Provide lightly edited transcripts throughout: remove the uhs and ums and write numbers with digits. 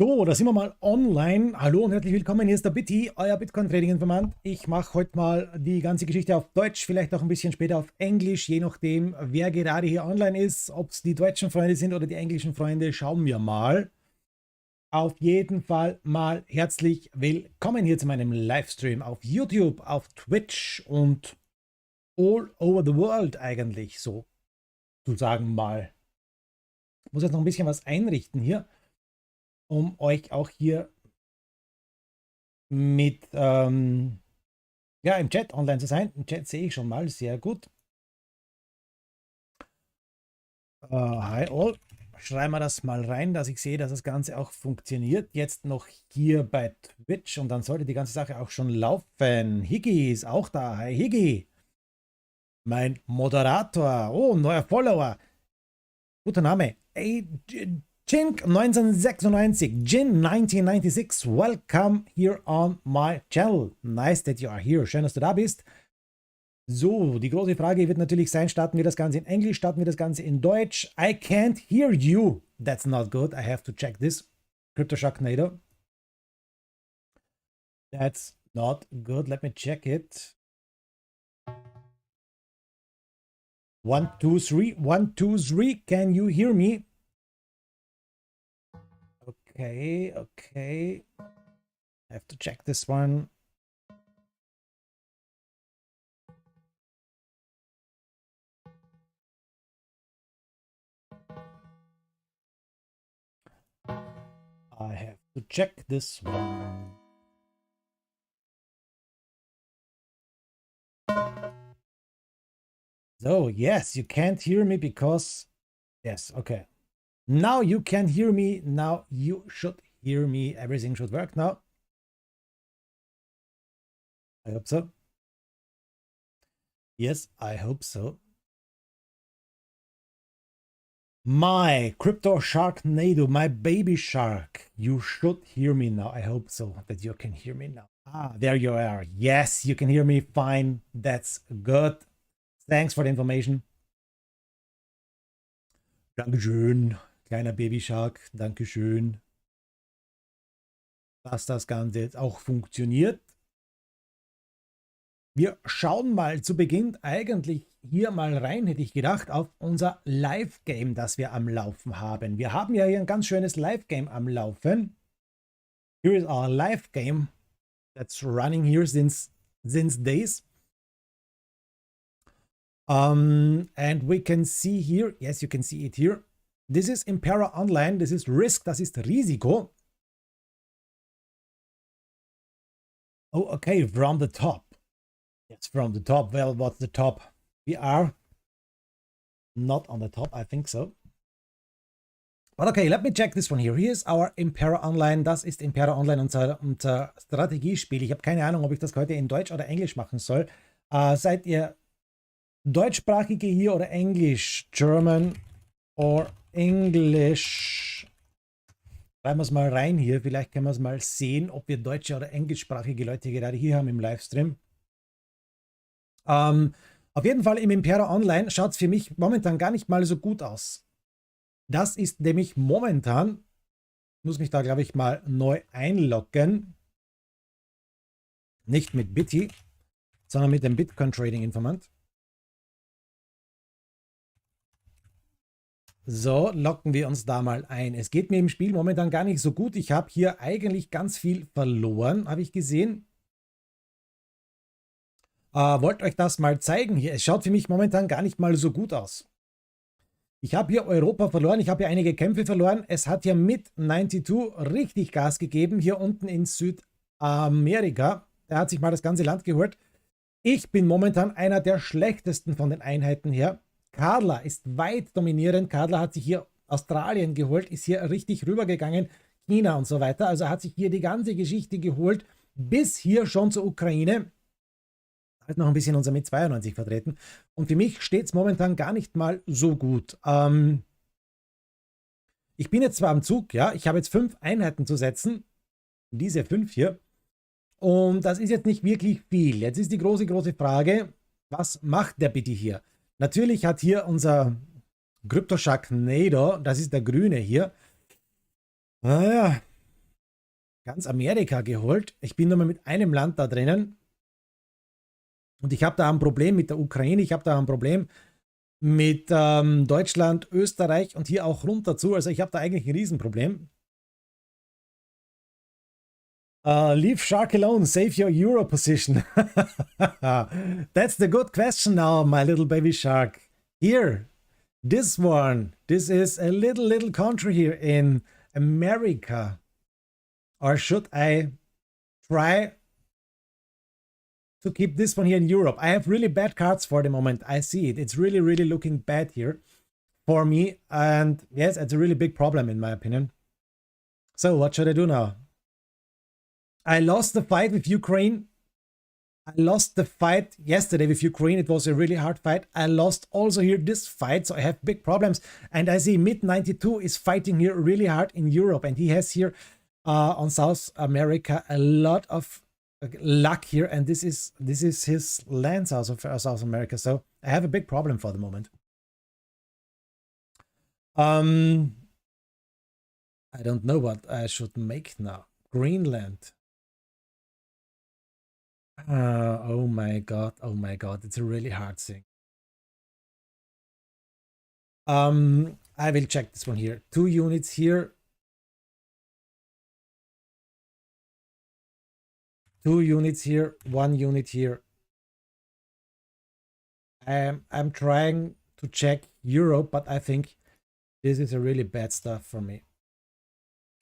So, da sind wir mal online. Hallo und herzlich willkommen. Hier ist der Biti, euer Bitcoin-Trading-Informant. Ich mache heute mal die ganze Geschichte auf Deutsch, vielleicht auch ein bisschen später auf Englisch, je nachdem, wer gerade hier online ist. Ob es die deutschen Freunde sind oder die englischen Freunde, schauen wir mal. Auf jeden Fall mal herzlich willkommen hier zu meinem Livestream auf YouTube, auf Twitch und all over the world eigentlich, so zu sagen mal. Ich muss jetzt noch ein bisschen was einrichten hier, um euch auch hier mit ja, im Chat online zu sein. Im Chat sehe ich schon mal, sehr gut. Hi all. Schreiben wir das mal rein, dass ich sehe, dass das Ganze auch funktioniert. Jetzt noch hier bei Twitch und dann sollte die ganze Sache auch schon laufen. Higgy ist auch da. Hi Higgy. Mein Moderator. Oh, neuer Follower. Guter Name. Hey, Jink 1996. Jin 1996. Welcome here on my channel. Nice that you are here. Schön, dass du da bist. So, die große Frage wird natürlich sein, starten wir das Ganze in Englisch, starten wir das Ganze in Deutsch? I can't hear you. That's not good. I have to check this. CryptoSharknado. That's not good. Let me check it. 1, 2, 3. 1, 2, 3. Can you hear me? Okay, okay. I have to check this one. I have to check this one. So, yes, you can't hear me because... Yes, okay. Now you can hear me. Now you should hear me. Everything should work now. I hope so. Yes, I hope so. My crypto sharknado, my baby shark. You should hear me now. I hope so that you can hear me now. Ah, there you are. Yes, you can hear me fine. That's good. Thanks for the information. Dankeschön, kleiner Baby Shark. Dankeschön, dass das Ganze jetzt auch funktioniert. Wir schauen mal zu Beginn eigentlich hier mal rein, hätte ich gedacht, auf unser Live-Game, das wir am Laufen haben. Wir haben ja hier ein ganz schönes Live-Game am Laufen. Here is our Live-Game that's running here since days. And we can see here, yes, you can see it here. This is Impera Online, this is Risk, das ist Risiko. Oh, okay, from the top. Yes, from the top. Well, what's the top? We are not on the top, I think so. But okay, let me check this one here. Here's our Impera Online. Das ist Impera Online, unser Strategiespiel. Ich habe keine Ahnung, ob ich das heute in Deutsch oder Englisch machen soll. Seid ihr Deutschsprachige hier oder Englisch? German or English? Schreiben wir es mal rein hier. Vielleicht können wir es mal sehen, ob wir deutsche oder englischsprachige Leute gerade hier haben im Livestream. Auf jeden Fall im Impera Online schaut es für mich momentan gar nicht mal so gut aus. Das ist nämlich momentan, ich muss mich da glaube ich mal neu einloggen. Nicht mit Biti, sondern mit dem Bitcoin-Trading-Informant. So, locken wir uns da mal ein. Es geht mir im Spiel momentan gar nicht so gut. Ich habe hier eigentlich ganz viel verloren, habe ich gesehen. Wollt euch das mal zeigen hier. Es schaut für mich momentan gar nicht mal so gut aus. Ich habe hier Europa verloren. Ich habe hier einige Kämpfe verloren. Es hat hier mit 92 richtig Gas gegeben. Hier unten in Südamerika. Der hat sich mal das ganze Land geholt. Ich bin momentan einer der schlechtesten von den Einheiten her. Kadla ist weit dominierend. Kadla hat sich hier Australien geholt, ist hier richtig rübergegangen, China und so weiter. Also hat sich hier die ganze Geschichte geholt, bis hier schon zur Ukraine. Halt noch ein bisschen unser mit 92 vertreten. Und für mich steht es momentan gar nicht mal so gut. Ich bin jetzt zwar am Zug, ja, ich habe jetzt 5 Einheiten zu setzen. Diese 5 hier. Und das ist jetzt nicht wirklich viel. Jetzt ist die große Frage, was macht der bitte hier? Natürlich hat hier unser CryptoSharknado, das ist der grüne hier. Naja, ganz Amerika geholt. Ich bin nur mal mit einem Land da drinnen. Und ich habe da ein Problem mit der Ukraine, ich habe da ein Problem mit Deutschland, Österreich und hier auch runter zu. Also ich habe da eigentlich ein Riesenproblem. Leave shark alone, save your euro position. That's the good question now, my little baby shark. Here, this one. This is a little country here in America. Or should I try to keep this one here in Europe? I have really bad cards for the moment. I see it. It's really looking bad here for me. And yes, it's a really big problem in my opinion. So what should I do now? I lost the fight with Ukraine. I lost the fight yesterday with Ukraine. It was a really hard fight. I lost also here this fight, so I have big problems. And I see Mid92 is fighting here really hard in Europe. And he has here on South America a lot of luck here. And this is his land, South America. So I have a big problem for the moment. I don't know what I should make now. Greenland. Oh my god, it's a really hard thing. I will check this one here. 2 units here. 2 units here, 1 unit here. I'm trying to check Europe, but I think this is a really bad stuff for me.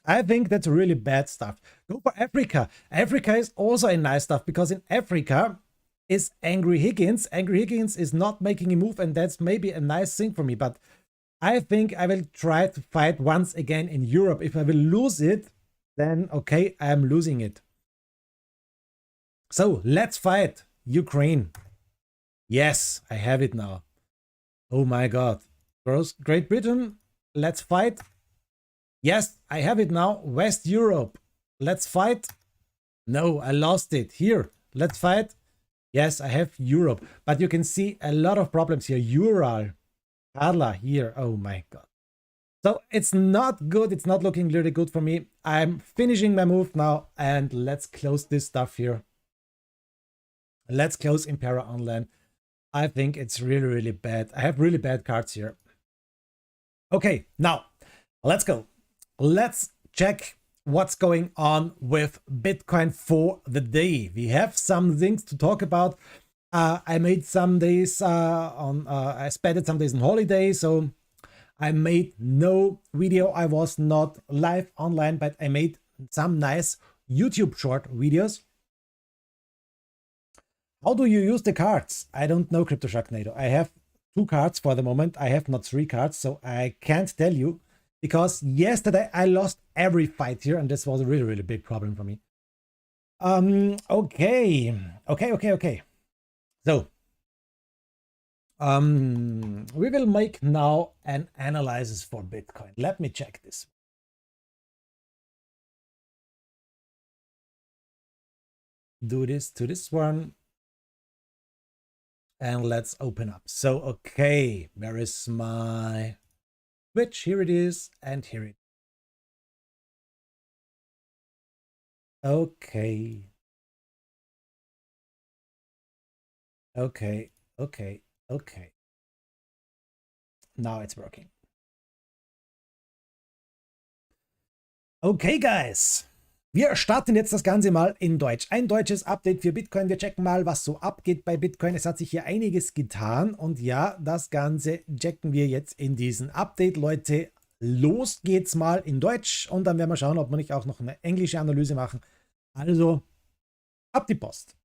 I think that's really bad stuff. Go for Africa. Africa is also a nice stuff because in Africa is Angry Higgins. Angry Higgins is not making a move, and that's maybe a nice thing for me. But I think I will try to fight once again in Europe. If I will lose it, then okay, I am losing it. So let's fight Ukraine. Yes, I have it now. Oh my god. Great Britain, let's fight. Yes, I have it now. West Europe. Let's fight. No, I lost it. Here, let's fight. Yes, I have Europe. But you can see a lot of problems here. Ural. Karla here. Oh my god. So it's not good. It's not looking really good for me. I'm finishing my move now. And let's close this stuff here. Let's close Impera Online. I think it's really bad. I have really bad cards here. Okay, now let's go. Let's check what's going on with Bitcoin for the day. We have some things to talk about. I made some days I spent some days on holiday, so I made no video. I was not live online, but I made some nice YouTube short videos. How do you use the cards? I don't know, Crypto Sharknado. I have 2 cards for the moment. I have not 3 cards, so I can't tell you. Because yesterday I lost every fight here, and this was a really big problem for me. Okay. So, we will make now an analysis for Bitcoin. Let me check this. Do this to this one. And let's open up. So, okay, where is my Twitch? Here it is, and here it is. Okay. Now it's working. Okay, guys. Wir starten jetzt das Ganze mal in Deutsch. Ein deutsches Update für Bitcoin. Wir checken mal, was so abgeht bei Bitcoin. Es hat sich hier einiges getan. Und ja, das Ganze checken wir jetzt in diesem Update. Leute, los geht's mal in Deutsch. Und dann werden wir schauen, ob wir nicht auch noch eine englische Analyse machen. Also, ab die Post.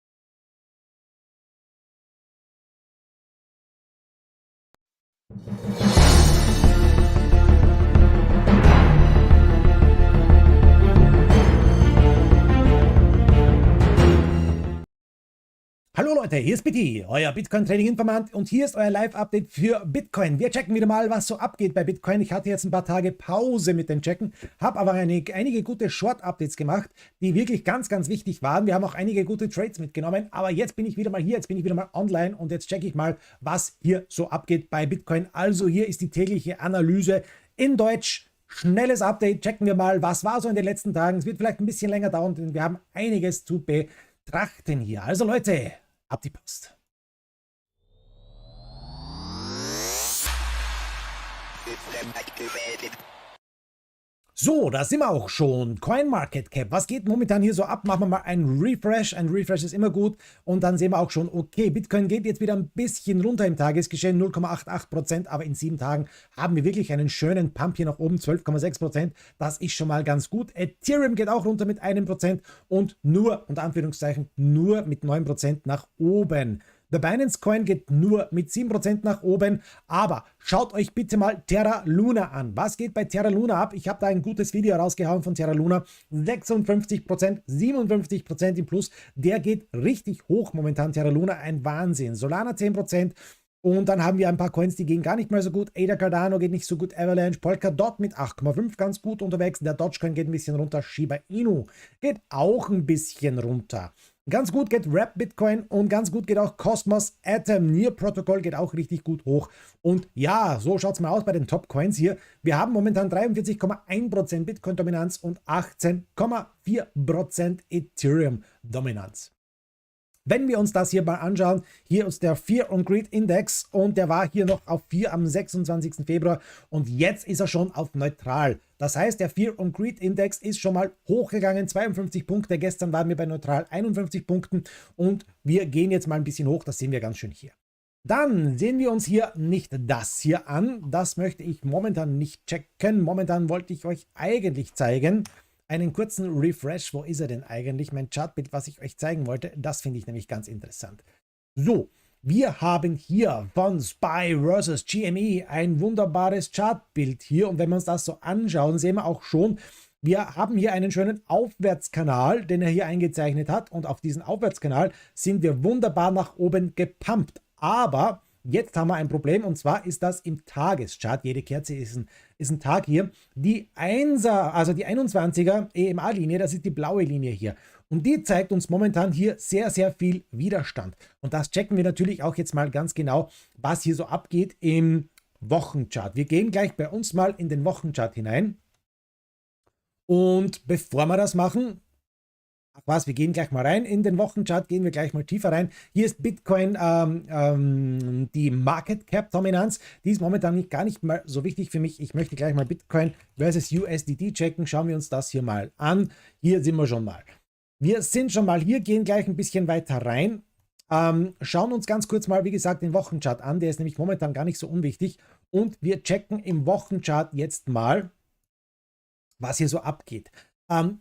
Hallo Leute, hier ist Biti, euer Bitcoin-Trading-Informant, und hier ist euer Live-Update für Bitcoin. Wir checken wieder mal, was so abgeht bei Bitcoin. Ich hatte jetzt ein paar Tage Pause mit dem Checken, habe aber einige gute Short-Updates gemacht, die wirklich ganz wichtig waren. Wir haben auch einige gute Trades mitgenommen, aber jetzt bin ich wieder mal hier, jetzt bin ich wieder mal online und jetzt checke ich mal, was hier so abgeht bei Bitcoin. Also hier ist die tägliche Analyse in Deutsch schnelles Update. Checken wir mal, was war so in den letzten Tagen. Es wird vielleicht ein bisschen länger dauern, denn wir haben einiges zu betrachten hier. Also Leute, ab die Post. So, da sind wir auch schon. CoinMarketCap, was geht momentan hier so ab? Machen wir mal einen Refresh. Ein Refresh ist immer gut. Und dann sehen wir auch schon, okay, Bitcoin geht jetzt wieder ein bisschen runter im Tagesgeschehen, 0,88%. Aber in 7 Tagen haben wir wirklich einen schönen Pump hier nach oben, 12,6%. Das ist schon mal ganz gut. Ethereum geht auch runter mit 1% und nur, unter Anführungszeichen, nur mit 9% nach oben. Der Binance Coin geht nur mit 7% nach oben, aber schaut euch bitte mal Terra Luna an. Was geht bei Terra Luna ab? Ich habe da ein gutes Video rausgehauen von Terra Luna. 56%, 57% im Plus. Der geht richtig hoch momentan, Terra Luna. Ein Wahnsinn. Solana 10%. Und dann haben wir ein paar Coins, die gehen gar nicht mehr so gut. ADA Cardano geht nicht so gut. Avalanche, Polkadot mit 8,5 ganz gut unterwegs. Der Dogecoin geht ein bisschen runter. Shiba Inu geht auch ein bisschen runter. Ganz gut geht Wrap Bitcoin und ganz gut geht auch Cosmos Atom. Near Protocol geht auch richtig gut hoch. Und ja, so schaut es mal aus bei den Top Coins hier. Wir haben momentan 43,1% Bitcoin-Dominanz und 18,4% Ethereum-Dominanz. Wenn wir uns das hier mal anschauen, hier ist der Fear and Greed Index und der war hier noch auf 4 am 26. Februar und jetzt ist er schon auf neutral. Das heißt, der Fear and Greed Index ist schon mal hochgegangen, 52 Punkte. Gestern waren wir bei neutral 51 Punkten und wir gehen jetzt mal ein bisschen hoch, das sehen wir ganz schön hier. Dann sehen wir uns hier nicht das hier an. Das möchte ich momentan nicht checken. Momentan wollte ich euch eigentlich zeigen, einen kurzen Refresh. Wo ist er denn eigentlich? Mein Chartbild, was ich euch zeigen wollte, das finde ich nämlich ganz interessant. So, wir haben hier von SPY versus GME ein wunderbares Chartbild hier. Und wenn wir uns das so anschauen, sehen wir auch schon, wir haben hier einen schönen Aufwärtskanal, den er hier eingezeichnet hat. Und auf diesen Aufwärtskanal sind wir wunderbar nach oben gepumpt. Aber jetzt haben wir ein Problem und zwar ist das im Tageschart. Jede Kerze ist ein Tag hier. Die 1er, also die 21er EMA-Linie, das ist die blaue Linie hier. Und die zeigt uns momentan hier sehr, sehr viel Widerstand. Und das checken wir natürlich auch jetzt mal ganz genau, was hier so abgeht im Wochenchart. Wir gehen gleich bei uns mal in den Wochenchart hinein. Und bevor wir das machen, ach was, wir gehen gleich mal rein in den Wochenchart, gehen wir gleich mal tiefer rein. Hier ist Bitcoin, die Market Cap Dominanz, die ist momentan gar nicht mal so wichtig für mich. Ich möchte gleich mal Bitcoin versus USDT checken. Schauen wir uns das hier mal an. Hier sind wir schon mal. Wir sind schon mal hier, gehen gleich ein bisschen weiter rein. Schauen uns ganz kurz mal, wie gesagt, den Wochenchart an. Der ist nämlich momentan gar nicht so unwichtig. Und wir checken im Wochenchart jetzt mal, was hier so abgeht.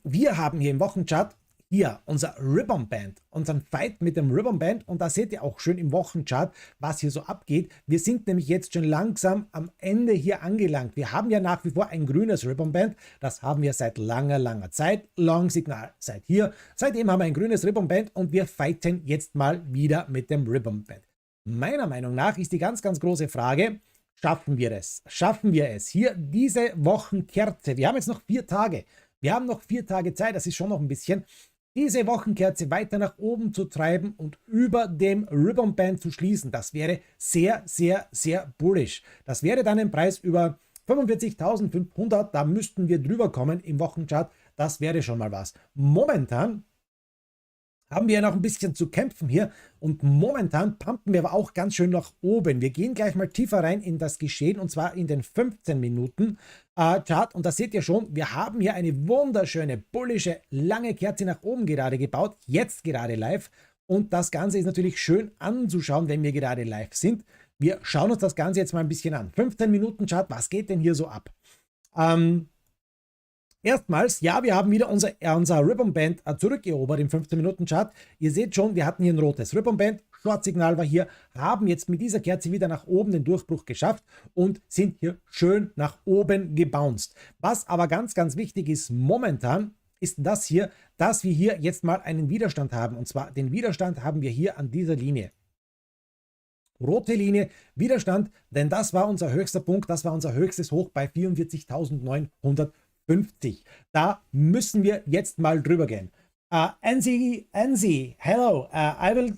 Wir haben hier im Wochenchart hier unser Ribbon Band, unseren Fight mit dem Ribbon Band und da seht ihr auch schön im Wochenchart, was hier so abgeht. Wir sind nämlich jetzt schon langsam am Ende hier angelangt. Wir haben ja nach wie vor ein grünes Ribbon Band, das haben wir seit langer, langer Zeit. Long Signal seit hier. Seitdem haben wir ein grünes Ribbon Band und wir fighten jetzt mal wieder mit dem Ribbon Band. Meiner Meinung nach ist die ganz, ganz große Frage, schaffen wir es? Schaffen wir es? Hier diese Wochenkerze, wir haben jetzt noch 4 Tage. Wir haben noch 4 Tage Zeit, das ist schon noch ein bisschen. Diese Wochenkerze weiter nach oben zu treiben und über dem Ribbon Band zu schließen, das wäre sehr, sehr, sehr bullish. Das wäre dann ein Preis über 45.500, da müssten wir drüber kommen im Wochenchart. Das wäre schon mal was. Momentan haben wir ja noch ein bisschen zu kämpfen hier und momentan pumpen wir aber auch ganz schön nach oben. Wir gehen gleich mal tiefer rein in das Geschehen und zwar in den 15 Minuten Chart und da seht ihr schon, wir haben hier eine wunderschöne, bullische, lange Kerze nach oben gerade gebaut, jetzt gerade live und das Ganze ist natürlich schön anzuschauen, wenn wir gerade live sind. Wir schauen uns das Ganze jetzt mal ein bisschen an. 15 Minuten Chart, was geht denn hier so ab? Erstmals, ja, wir haben wieder unser Ribbon Band zurückerobert im 15-Minuten-Chart. Ihr seht schon, wir hatten hier ein rotes Ribbon Band, Short-Signal war hier, haben jetzt mit dieser Kerze wieder nach oben den Durchbruch geschafft und sind hier schön nach oben gebounced. Was aber ganz, ganz wichtig ist momentan, ist das hier, dass wir hier jetzt mal einen Widerstand haben. Und zwar den Widerstand haben wir hier an dieser Linie. Rote Linie, Widerstand, denn das war unser höchster Punkt, das war unser höchstes Hoch bei 44.950. Da müssen wir jetzt mal drüber gehen. NZ, hello, I will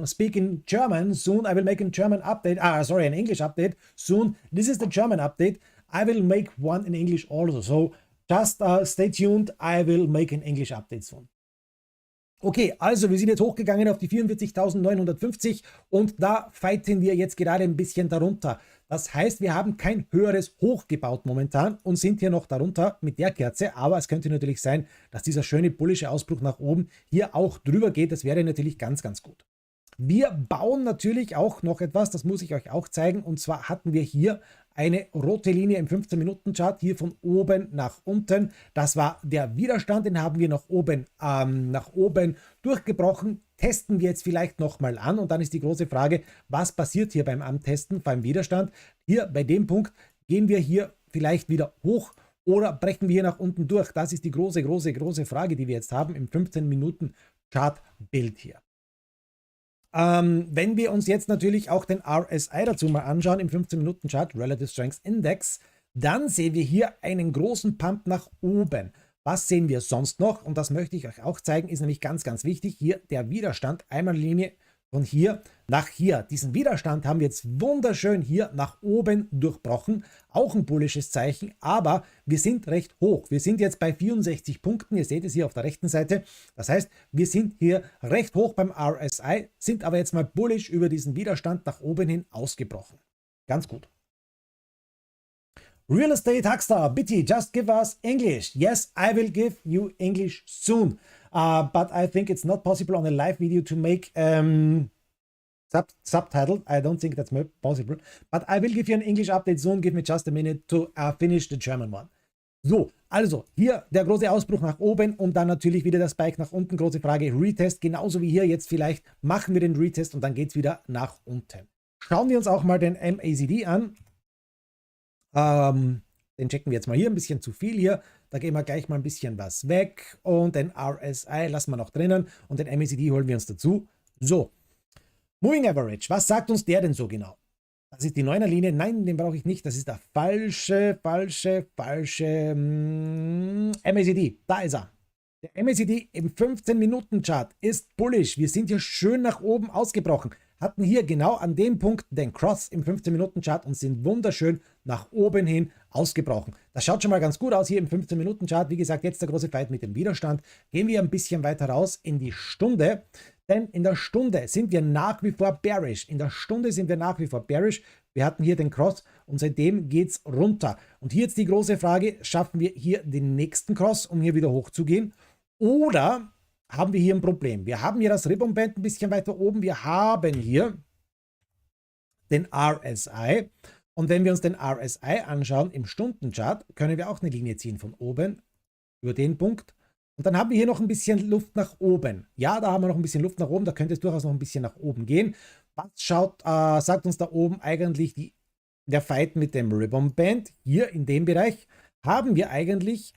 speak in German soon. I will make a German update. Sorry, an English update soon. This is the German update. I will make one in English also. So just stay tuned. I will make an English update soon. Okay, also wir sind jetzt hochgegangen auf die 44.950 und da fighten wir jetzt gerade ein bisschen darunter. Das heißt, wir haben kein höheres Hoch gebaut momentan und sind hier noch darunter mit der Kerze, aber es könnte natürlich sein, dass dieser schöne bullische Ausbruch nach oben hier auch drüber geht. Das wäre natürlich ganz, ganz gut. Wir bauen natürlich auch noch etwas, das muss ich euch auch zeigen, und zwar hatten wir hier eine rote Linie im 15-Minuten-Chart, hier von oben nach unten. Das war der Widerstand, den haben wir nach oben durchgebrochen. Testen wir jetzt vielleicht nochmal an und dann ist die große Frage, was passiert hier beim Antesten, beim Widerstand? Hier bei dem Punkt gehen wir hier vielleicht wieder hoch oder brechen wir hier nach unten durch? Das ist die große Frage, die wir jetzt haben im 15-Minuten-Chart-Bild hier. Wenn wir uns jetzt natürlich auch den RSI dazu mal anschauen, im 15-Minuten-Chart, Relative Strength Index, dann sehen wir hier einen großen Pump nach oben. Was sehen wir sonst noch? Und das möchte ich euch auch zeigen, ist nämlich ganz, ganz wichtig. Hier der Widerstand, einmal Linie von hier nach hier. Diesen Widerstand haben wir jetzt wunderschön hier nach oben durchbrochen. Auch ein bullisches Zeichen, aber wir sind recht hoch. Wir sind jetzt bei 64 Punkten. Ihr seht es hier auf der rechten Seite. Das heißt, wir sind hier recht hoch beim RSI, sind aber jetzt mal bullisch über diesen Widerstand nach oben hin ausgebrochen. Ganz gut. Real Estate Huckster, Biti, just give us English. Yes, I will give you English soon. But I think it's not possible on a live video to make subtitled. I don't think that's possible. But I will give you an English update soon. Give me just a minute to finish the German one. So, also hier der große Ausbruch nach oben und dann natürlich wieder das Spike nach unten. Große Frage, Retest, genauso wie hier jetzt vielleicht machen wir den Retest und dann geht es wieder nach unten. Schauen wir uns auch mal den MACD an. Den checken wir jetzt mal hier, ein bisschen zu viel hier. Da gehen wir gleich mal ein bisschen was weg und den RSI lassen wir noch drinnen und den MACD holen wir uns dazu. So, Moving Average, was sagt uns der denn so genau? Das ist die 9er Linie, nein, den brauche ich nicht, das ist der falsche MACD, da ist er. Der MACD im 15-Minuten-Chart ist bullish, wir sind hier schön nach oben ausgebrochen. Hatten hier genau an dem Punkt den Cross im 15-Minuten-Chart und sind wunderschön nach oben hin ausgebrochen. Das schaut schon mal ganz gut aus hier im 15-Minuten-Chart. Wie gesagt, jetzt der große Fight mit dem Widerstand. Gehen wir ein bisschen weiter raus in die Stunde, denn in der Stunde sind wir nach wie vor bearish. Wir hatten hier den Cross und seitdem geht es runter. Und hier jetzt die große Frage, schaffen wir hier den nächsten Cross, um hier wieder hochzugehen? Oder haben wir hier ein Problem? Wir haben hier das Ribbon Band ein bisschen weiter oben. Wir haben hier den RSI. Und wenn wir uns den RSI anschauen im Stundenchart, können wir auch eine Linie ziehen von oben über den Punkt. Und dann haben wir hier noch ein bisschen Luft nach oben. Ja, da haben wir noch ein bisschen Luft nach oben. Da könnte es durchaus noch ein bisschen nach oben gehen. Was sagt uns da oben eigentlich der Fight mit dem Ribbon Band? Hier in dem Bereich haben wir eigentlich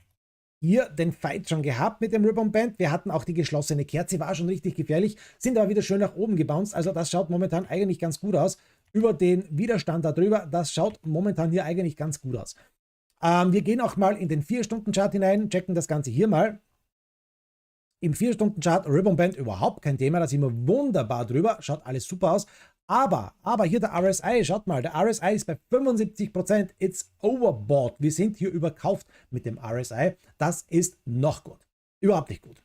hier den Fight schon gehabt mit dem Ribbon Band. Wir hatten auch die geschlossene Kerze, war schon richtig gefährlich, sind aber wieder schön nach oben gebounced. Also das schaut momentan eigentlich ganz gut aus. Über den Widerstand darüber, das schaut momentan hier eigentlich ganz gut aus. Wir gehen auch mal in den 4-Stunden-Chart hinein, checken das Ganze hier mal. Im 4-Stunden-Chart Ribbon Band überhaupt kein Thema, da sind wir wunderbar drüber, schaut alles super aus. Aber hier der RSI, schaut mal, der RSI ist bei 75%, it's overbought. Wir sind hier überkauft mit dem RSI. Das ist noch gut. Überhaupt nicht gut.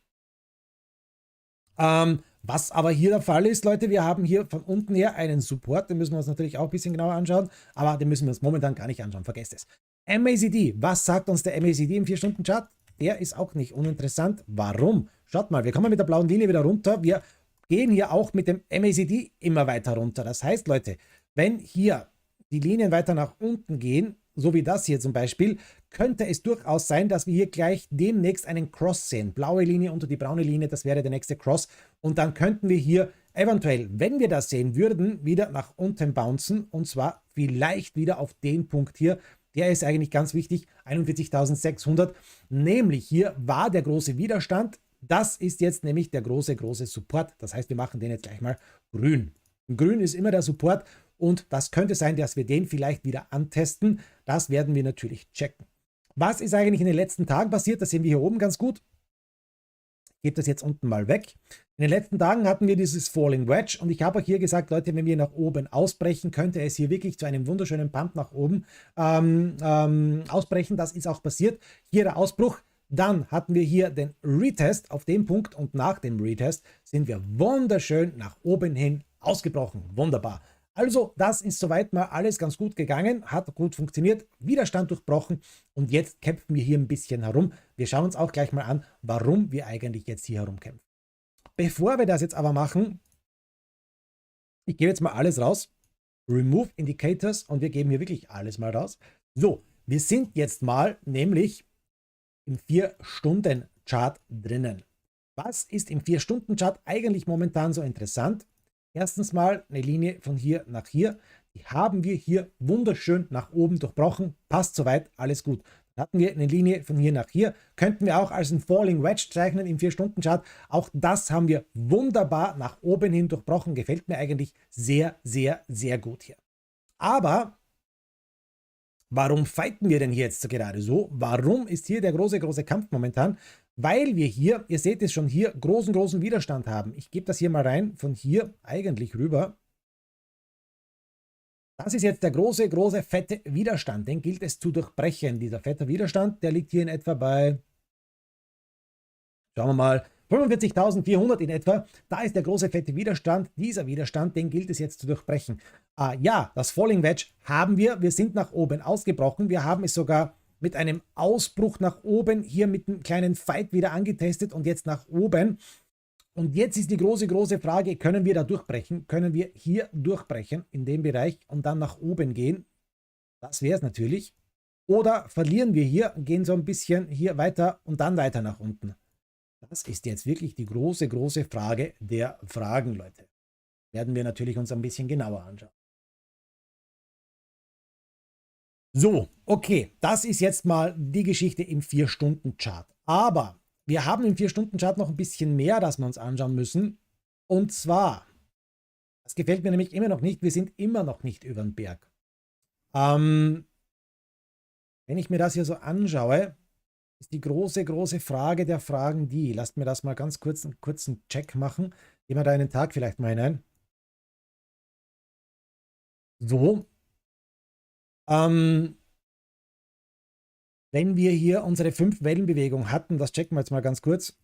Was aber hier der Fall ist, Leute, wir haben hier von unten her einen Support, den müssen wir uns natürlich auch ein bisschen genauer anschauen, aber den müssen wir uns momentan gar nicht anschauen, vergesst es. MACD, was sagt uns der MACD im 4-Stunden-Chart? Der ist auch nicht uninteressant. Warum? Schaut mal, wir kommen mit der blauen Linie wieder runter. Wir gehen hier auch mit dem MACD immer weiter runter. Das heißt, Leute, wenn hier die Linien weiter nach unten gehen, so wie das hier zum Beispiel, könnte es durchaus sein, dass wir hier gleich demnächst einen Cross sehen. Blaue Linie unter die braune Linie, das wäre der nächste Cross. Und dann könnten wir hier eventuell, wenn wir das sehen würden, wieder nach unten bouncen. Und zwar vielleicht wieder auf den Punkt hier. Der ist eigentlich ganz wichtig, 41.600. Nämlich hier war der große Widerstand. Das ist jetzt nämlich der große Support. Das heißt, wir machen den jetzt gleich mal grün. Grün ist immer der Support und das könnte sein, dass wir den vielleicht wieder antesten. Das werden wir natürlich checken. Was ist eigentlich in den letzten Tagen passiert? Das sehen wir hier oben ganz gut. Ich gebe das jetzt unten mal weg. In den letzten Tagen hatten wir dieses Falling Wedge und ich habe auch hier gesagt, Leute, wenn wir nach oben ausbrechen, könnte es hier wirklich zu einem wunderschönen Pump nach oben ausbrechen. Das ist auch passiert. Hier der Ausbruch. Dann hatten wir hier den Retest auf dem Punkt und nach dem Retest sind wir wunderschön nach oben hin ausgebrochen. Wunderbar. Also das ist soweit mal alles ganz gut gegangen, hat gut funktioniert, Widerstand durchbrochen und jetzt kämpfen wir hier ein bisschen herum. Wir schauen uns auch gleich mal an, warum wir eigentlich jetzt hier herumkämpfen. Bevor wir das jetzt aber machen, ich gebe jetzt mal alles raus, Remove Indicators und wir geben hier wirklich alles mal raus. So, wir sind jetzt mal nämlich im 4-Stunden-Chart drinnen. Was ist im 4-Stunden-Chart eigentlich momentan so interessant? Erstens mal eine Linie von hier nach hier. Die haben wir hier wunderschön nach oben durchbrochen. Passt soweit, alles gut. Dann hatten wir eine Linie von hier nach hier. Könnten wir auch als ein Falling Wedge zeichnen im 4-Stunden-Chart. Auch das haben wir wunderbar nach oben hin durchbrochen. Gefällt mir eigentlich sehr, sehr, sehr gut hier. Aber warum fighten wir denn hier jetzt gerade so? Warum ist hier der große Kampf momentan? Weil wir hier, ihr seht es schon hier, großen Widerstand haben. Ich gebe das hier mal rein, von hier eigentlich rüber. Das ist jetzt der große, fette Widerstand. Den gilt es zu durchbrechen. Dieser fette Widerstand, der liegt hier in etwa bei, schauen wir mal, 45.400 in etwa. Da ist der große, fette Widerstand. Dieser Widerstand, den gilt es jetzt zu durchbrechen. Ja, das Falling Wedge haben wir. Wir sind nach oben ausgebrochen. Wir haben es sogar mit einem Ausbruch nach oben hier mit einem kleinen Fight wieder angetestet und jetzt nach oben. Und jetzt ist die große Frage, können wir da durchbrechen? Können wir hier durchbrechen in dem Bereich und dann nach oben gehen? Das wäre es natürlich. Oder verlieren wir hier, gehen so ein bisschen hier weiter und dann weiter nach unten? Das ist jetzt wirklich die große Frage der Fragen, Leute. Werden wir natürlich uns ein bisschen genauer anschauen. So, okay, das ist jetzt mal die Geschichte im 4-Stunden-Chart. Aber wir haben im 4-Stunden-Chart noch ein bisschen mehr, das wir uns anschauen müssen. Und zwar, das gefällt mir nämlich immer noch nicht, wir sind immer noch nicht über den Berg. Wenn ich mir das hier so anschaue, ist die große Frage der Fragen die, lasst mir das mal ganz kurz einen kurzen Check machen. Gehen wir da einen Tag vielleicht mal hinein. So. Wenn wir hier unsere 5-Wellenbewegung hatten, das checken wir jetzt mal ganz kurz,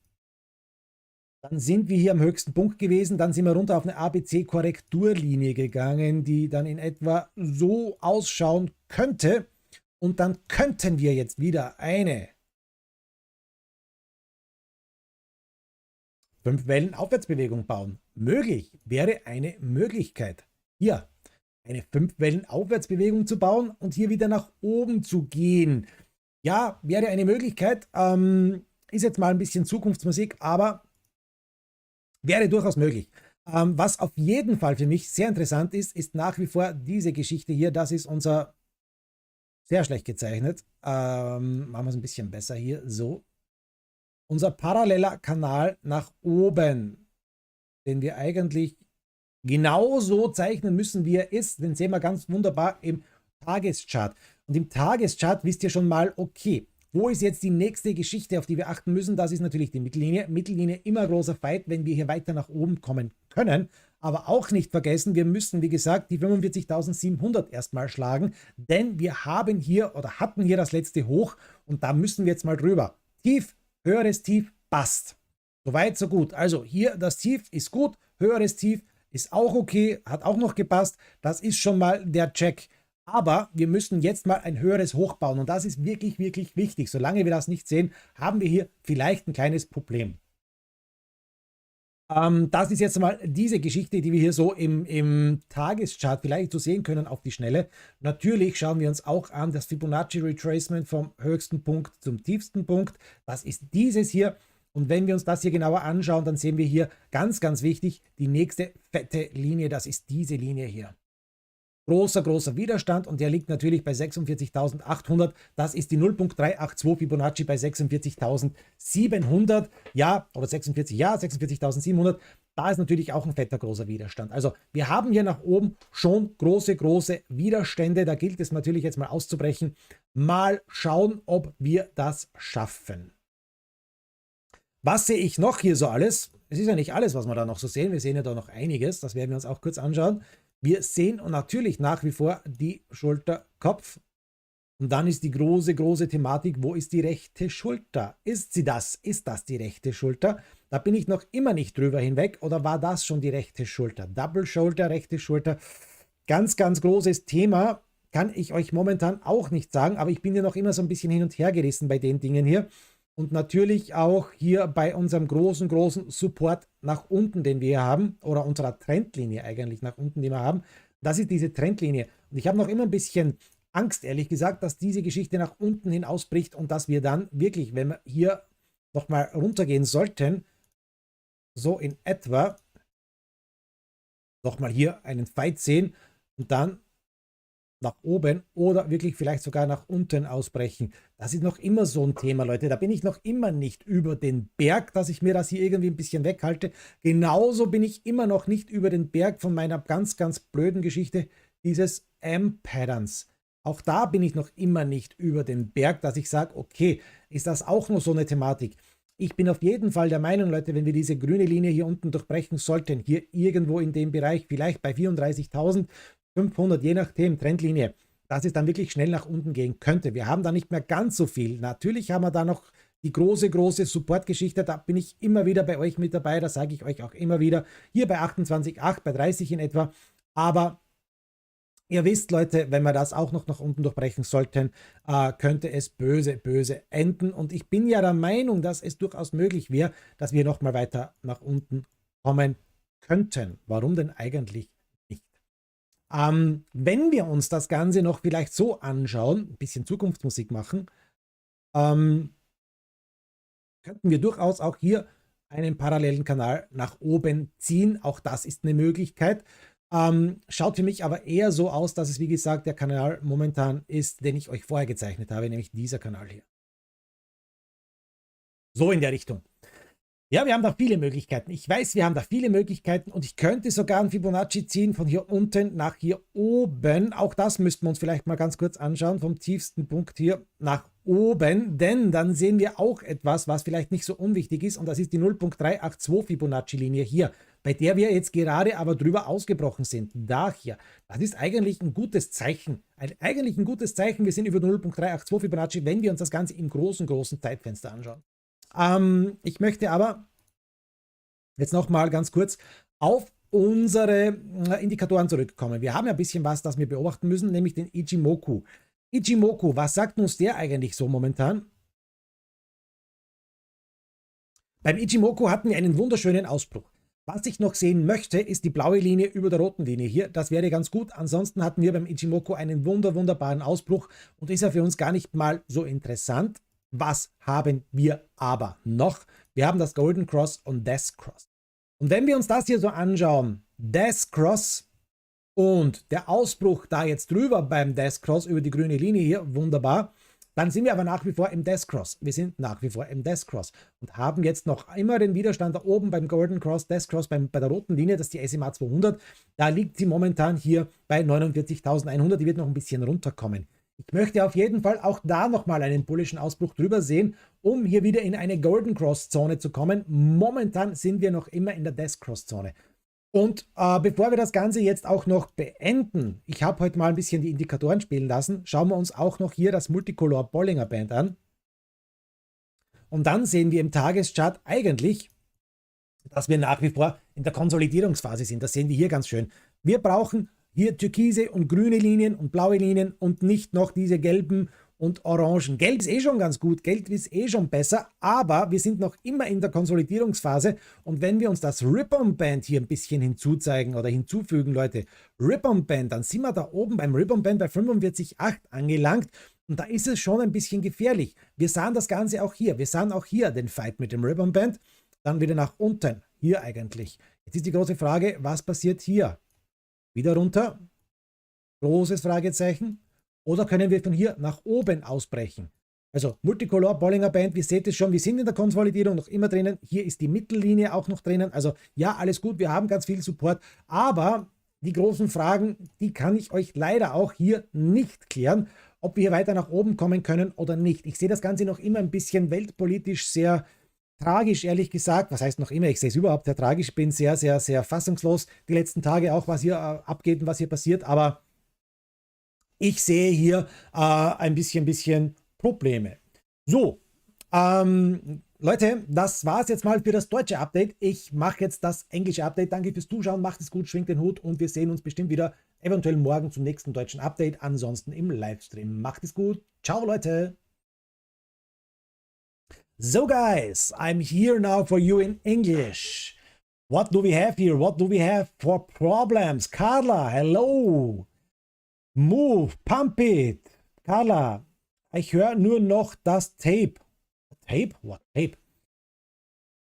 dann sind wir hier am höchsten Punkt gewesen, dann sind wir runter auf eine ABC-Korrekturlinie gegangen, die dann in etwa so ausschauen könnte und dann könnten wir jetzt wieder eine 5-Wellen-Aufwärtsbewegung bauen. Möglich, wäre eine Möglichkeit. Hier eine 5-Wellen-Aufwärtsbewegung zu bauen und hier wieder nach oben zu gehen. Ja, wäre eine Möglichkeit. Ist jetzt mal ein bisschen Zukunftsmusik, aber wäre durchaus möglich. Was auf jeden Fall für mich sehr interessant ist, ist nach wie vor diese Geschichte hier. Das ist unser, sehr schlecht gezeichnet. Machen wir es ein bisschen besser hier. So. Unser paralleler Kanal nach oben, den wir eigentlich genauso zeichnen müssen, wie er ist. Den sehen wir ganz wunderbar im Tageschart. Und im Tageschart wisst ihr schon mal, okay, wo ist jetzt die nächste Geschichte, auf die wir achten müssen? Das ist natürlich die Mittellinie. Mittellinie immer großer Fight, wenn wir hier weiter nach oben kommen können. Aber auch nicht vergessen, wir müssen, wie gesagt, die 45.700 erstmal schlagen, denn wir haben hier oder hatten hier das letzte Hoch und da müssen wir jetzt mal drüber. Tief, höheres Tief, passt. Soweit, so gut. Also hier das Tief ist gut, höheres Tief ist auch okay, hat auch noch gepasst. Das ist schon mal der Check. Aber wir müssen jetzt mal ein höheres Hoch bauen und das ist wirklich wichtig. Solange wir das nicht sehen, haben wir hier vielleicht ein kleines Problem. Das ist jetzt mal diese Geschichte, die wir hier so im Tageschart vielleicht so sehen können auf die Schnelle. Natürlich schauen wir uns auch an das Fibonacci Retracement vom höchsten Punkt zum tiefsten Punkt. Das ist dieses hier. Und wenn wir uns das hier genauer anschauen, dann sehen wir hier ganz wichtig, die nächste fette Linie, das ist diese Linie hier. Großer Widerstand und der liegt natürlich bei 46.800. Das ist die 0.382 Fibonacci bei 46.700. Ja, oder 46.700. Da ist natürlich auch ein fetter großer Widerstand. Also wir haben hier nach oben schon große Widerstände. Da gilt es natürlich jetzt mal auszubrechen. Mal schauen, ob wir das schaffen. Was sehe ich noch hier so alles? Es ist ja nicht alles, was wir da noch so sehen. Wir sehen ja da noch einiges. Das werden wir uns auch kurz anschauen. Wir sehen natürlich nach wie vor die Schulter-Kopf. Und dann ist die große, große Thematik, wo ist die rechte Schulter? Ist sie das? Ist das die rechte Schulter? Da bin ich noch immer nicht drüber hinweg. Oder war das schon die rechte Schulter? Double Shoulder, rechte Schulter. Ganz, ganz großes Thema. Kann ich euch momentan auch nicht sagen. Aber ich bin ja noch immer so ein bisschen hin und her gerissen bei den Dingen hier. Und natürlich auch hier bei unserem großen, großen Support nach unten, den wir hier haben. Oder unserer Trendlinie eigentlich nach unten, die wir haben. Das ist diese Trendlinie. Und ich habe noch immer ein bisschen Angst, ehrlich gesagt, dass diese Geschichte nach unten hin ausbricht und dass wir dann wirklich, wenn wir hier nochmal runtergehen sollten, so in etwa nochmal hier einen Fight sehen und dann nach oben oder wirklich vielleicht sogar nach unten ausbrechen. Das ist noch immer so ein Thema, Leute. Da bin ich noch immer nicht über den Berg, dass ich mir das hier irgendwie ein bisschen weghalte. Genauso bin ich immer noch nicht über den Berg von meiner ganz, ganz blöden Geschichte dieses M-Patterns. Auch da bin ich noch immer nicht über den Berg, dass ich sage, okay, ist das auch nur so eine Thematik? Ich bin auf jeden Fall der Meinung, Leute, wenn wir diese grüne Linie hier unten durchbrechen sollten, hier irgendwo in dem Bereich, vielleicht bei 34.500, je nachdem, Trendlinie, dass es dann wirklich schnell nach unten gehen könnte. Wir haben da nicht mehr ganz so viel. Natürlich haben wir da noch die große, große Support-Geschichte. Da bin ich immer wieder bei euch mit dabei. Da sage ich euch auch immer wieder. Hier bei 28,8, bei 30 in etwa. Aber ihr wisst, Leute, wenn wir das auch noch nach unten durchbrechen sollten, könnte es böse, böse enden. Und ich bin ja der Meinung, dass es durchaus möglich wäre, dass wir noch mal weiter nach unten kommen könnten. Warum denn eigentlich nicht? Wenn wir uns das Ganze noch vielleicht so anschauen, ein bisschen Zukunftsmusik machen, könnten wir durchaus auch hier einen parallelen Kanal nach oben ziehen. Auch das ist eine Möglichkeit. Schaut für mich aber eher so aus, dass es, wie gesagt, der Kanal momentan ist, den ich euch vorher gezeichnet habe, nämlich dieser Kanal hier. So in der Richtung. Ja, wir haben da viele Möglichkeiten. Ich weiß, wir haben da viele Möglichkeiten und ich könnte sogar ein Fibonacci ziehen von hier unten nach hier oben. Auch das müssten wir uns vielleicht mal ganz kurz anschauen, vom tiefsten Punkt hier nach oben, denn dann sehen wir auch etwas, was vielleicht nicht so unwichtig ist und das ist die 0.382 Fibonacci-Linie hier, bei der wir jetzt gerade aber drüber ausgebrochen sind. Da hier, das ist eigentlich ein gutes Zeichen. Eigentlich ein gutes Zeichen, wir sind über 0.382 Fibonacci, wenn wir uns das Ganze im großen, großen Zeitfenster anschauen. Ich möchte aber jetzt noch mal ganz kurz auf unsere Indikatoren zurückkommen. Wir haben ja ein bisschen was, das wir beobachten müssen, nämlich den Ichimoku. Ichimoku, was sagt uns der eigentlich so momentan? Beim Ichimoku hatten wir einen wunderschönen Ausbruch. Was ich noch sehen möchte, ist die blaue Linie über der roten Linie hier. Das wäre ganz gut. Ansonsten hatten wir beim Ichimoku einen wunderbaren Ausbruch und ist ja für uns gar nicht mal so interessant. Was haben wir aber noch? Wir haben das Golden Cross und Death Cross. Und wenn wir uns das hier so anschauen, Death Cross und der Ausbruch da jetzt drüber beim Death Cross über die grüne Linie hier, wunderbar, dann sind wir aber nach wie vor im Death Cross. Wir sind nach wie vor im Death Cross und haben jetzt noch immer den Widerstand da oben beim Golden Cross, Death Cross, bei der roten Linie, das ist die SMA 200. Da liegt sie momentan hier bei 49.100. Die wird noch ein bisschen runterkommen. Ich möchte auf jeden Fall auch da nochmal einen bullischen Ausbruch drüber sehen, um hier wieder in eine Golden Cross Zone zu kommen. Momentan sind wir noch immer in der Death Cross Zone. Und bevor wir das Ganze jetzt auch noch beenden, ich habe heute mal ein bisschen die Indikatoren spielen lassen, schauen wir uns auch noch hier das Multicolor Bollinger Band an. Und dann sehen wir im Tageschart eigentlich, dass wir nach wie vor in der Konsolidierungsphase sind. Das sehen wir hier ganz schön. Wir brauchen hier türkise und grüne Linien und blaue Linien und nicht noch diese gelben und orangen. Gelb ist eh schon ganz gut, gelb ist eh schon besser, aber wir sind noch immer in der Konsolidierungsphase und wenn wir uns das Ribbon Band hier ein bisschen hinzuzeigen oder hinzufügen, Leute, Ribbon Band, dann sind wir da oben beim Ribbon Band bei 45,8 angelangt und da ist es schon ein bisschen gefährlich. Wir sahen das Ganze auch hier, wir sahen auch hier den Fight mit dem Ribbon Band, dann wieder nach unten, hier eigentlich. Jetzt ist die große Frage, was passiert hier? Wieder runter, großes Fragezeichen, oder können wir von hier nach oben ausbrechen? Also Multicolor, Bollinger Band, ihr seht es schon, wir sind in der Konsolidierung noch immer drinnen, hier ist die Mittellinie auch noch drinnen, also ja, alles gut, wir haben ganz viel Support, aber die großen Fragen, die kann ich euch leider auch hier nicht klären, ob wir hier weiter nach oben kommen können oder nicht. Ich sehe das Ganze noch immer ein bisschen weltpolitisch sehr tragisch, ehrlich gesagt. Was heißt noch immer? Ich sehe es überhaupt sehr tragisch. Ich bin sehr, sehr, sehr fassungslos die letzten Tage, auch was hier abgeht und was hier passiert. Aber ich sehe hier ein bisschen Probleme. So, Leute, das war es jetzt mal für das deutsche Update. Ich mache jetzt das englische Update. Danke fürs Zuschauen, macht es gut, schwingt den Hut und wir sehen uns bestimmt wieder, eventuell morgen zum nächsten deutschen Update, ansonsten im Livestream. Macht es gut. Ciao, Leute. So, guys, I'm here now for you in English. What do we have here? What do we have for problems? Carla, hello. Move, pump it. Carla, ich höre nur noch das Tape. Tape? What tape?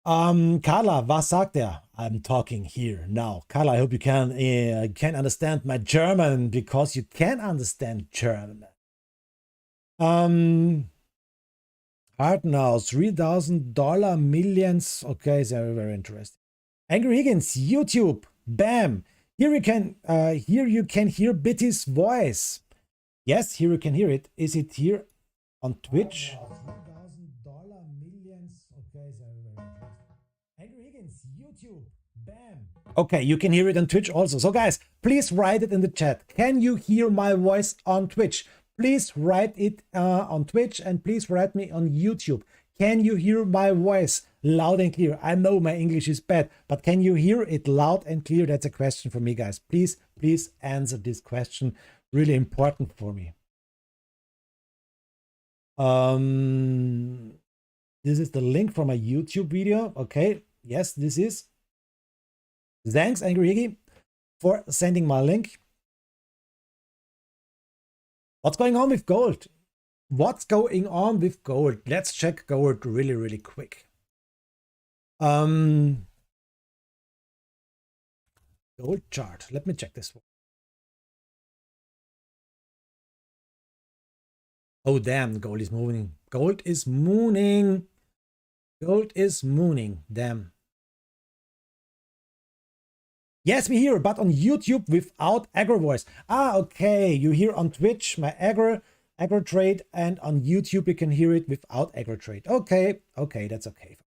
Carla, was sagt er? I'm talking here now. Carla, I hope you can understand my German because you can understand German. Hard now, $3,000 millions. Okay, very, very interesting. Angry Higgins, YouTube, bam. Here you can hear Biti's voice. Yes, here you can hear it. Is it here on Twitch? $3,000 millions. Okay, very, very interesting. Angry Higgins, YouTube, bam. Okay, you can hear it on Twitch also. So guys, please write it in the chat. Can you hear my voice on Twitch? Please write it on Twitch and please write me on YouTube. Can you hear my voice loud and clear? I know my English is bad, but can you hear it loud and clear? That's a question for me, guys. Please, please answer this question. Really important for me. This is the link from my YouTube video. Okay, yes, this is. Thanks, Angry Higgy, for sending my link. What's going on with gold? What's going on with gold? Let's check gold really, really quick. Gold chart. Let me check this one. Oh, damn, gold is moving. Gold is mooning. Gold is mooning. Damn. Yes, we hear, but on YouTube without aggro voice. Ah, okay. You hear on Twitch my aggro trade, and on YouTube you can hear it without aggro trade. Okay, okay, that's okay.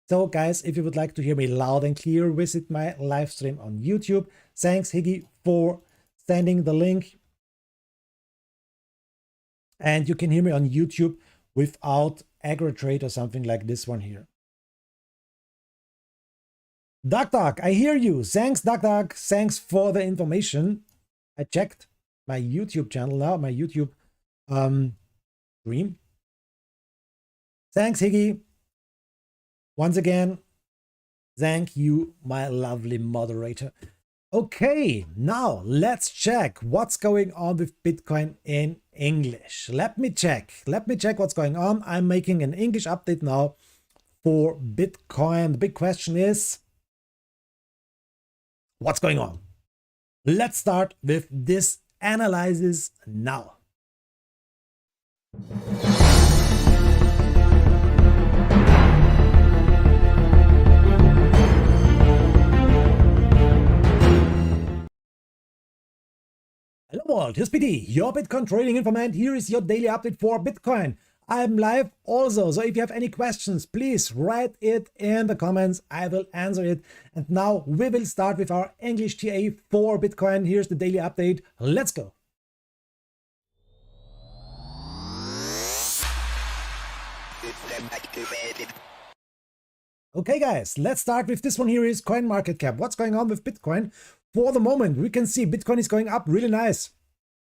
So guys, if you would like to hear me loud and clear, visit my live stream on YouTube. Thanks, Higgy, for sending the link. And you can hear me on YouTube without aggro trade or something like this one here. Duck, I hear you. Thanks, Duck. Thanks for the information. I checked my YouTube channel now, my YouTube stream. Thanks, Higgy. Once again, thank you, my lovely moderator. Okay, now let's check what's going on with Bitcoin in English. Let me check what's going on. I'm making an English update now for Bitcoin. The big question is, what's going on? Let's start with this analysis now. Hello world, here's Biti, your Bitcoin trading informant. Here is your daily update for Bitcoin. I'm live also, so if you have any questions, please write it in the comments. I will answer it. And now we will start with our English TA for Bitcoin. Here's the daily update. Let's go. Okay guys, let's start with this one. Here is CoinMarketCap. What's going on with Bitcoin? For the moment, we can see Bitcoin is going up really nice.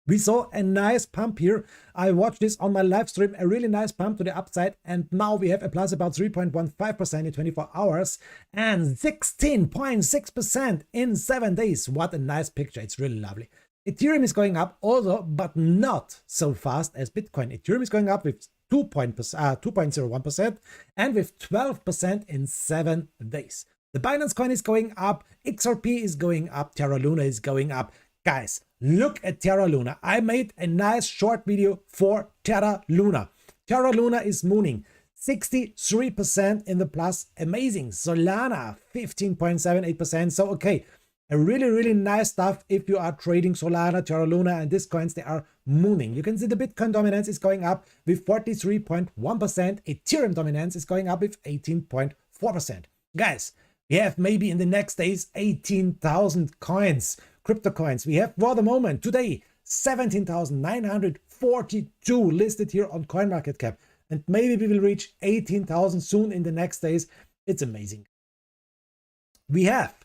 We saw a nice pump here. I watched this on my live stream, a really nice pump to the upside. And now we have a plus about 3.15% in 24 hours and 16.6% in 7 days. What a nice picture. It's really lovely. Ethereum is going up also, but not so fast as Bitcoin. Ethereum is going up with 2.01% and with 12% in 7 days. The Binance coin is going up, XRP is going up, Terra Luna is going up. Guys, look at Terra Luna. I made a nice short video for Terra Luna. Terra Luna is mooning 63% in the plus. Amazing. Solana 15.78%. So okay, A really nice stuff if you are trading Solana, Terra Luna, and these coins, they are mooning. You can see the Bitcoin dominance is going up with 43.1%. Ethereum dominance is going up with 18.4%. Guys, we have maybe in the next days 18,000 coins, crypto coins. We have for the moment today 17,942 listed here on CoinMarketCap. And maybe we will reach 18,000 soon in the next days. It's amazing. We have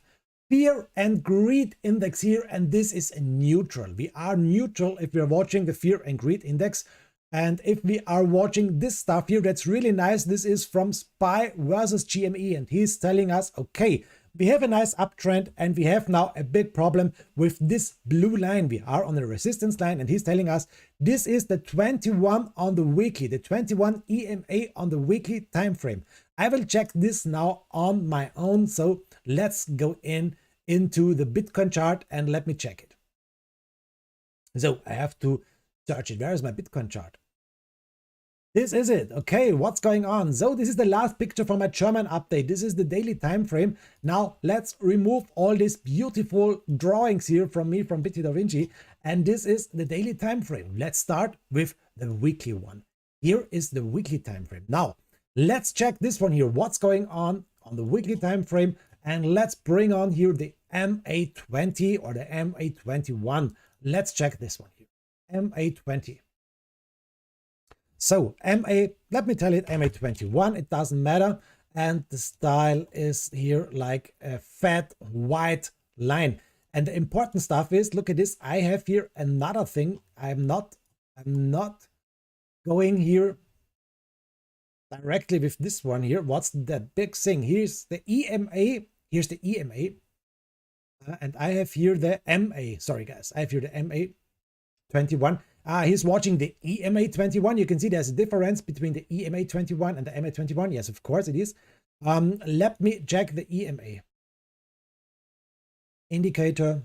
fear and greed index here, and this is a neutral. We are neutral if we are watching the fear and greed index. And if we are watching this stuff here, that's really nice. This is from SPY versus GME, and he's telling us, okay, we have a nice uptrend and we have now a big problem with this blue line. We are on the resistance line, and he's telling us this is the 21 on the weekly, the 21 EMA on the weekly time frame. I will check this now on my own. So let's go into the Bitcoin chart and let me check it. So I have to search it. Where is my Bitcoin chart? This is it. Okay, what's going on? So this is the last picture from my German update. This is the daily time frame. Now let's remove all these beautiful drawings here from me from Biti Da Vinci, and this is the daily time frame. Let's start with the weekly one. Here is the weekly time frame. Now let's check this one here. What's going on the weekly time frame, and let's bring on here the MA20 or the MA21. Let's check this one here. MA20. So let me tell it, MA21, it doesn't matter. And the style is here like a fat white line. And the important stuff is, look at this. I have here another thing. I'm not going here directly with this one here. What's the big thing? Here's the EMA. Here's the EMA. And I have here the MA. Sorry, guys. I have here the MA21. He's watching the EMA21. You can see there's a difference between the EMA21 and the MA21. Yes, of course it is. Let me check the EMA. Indicator.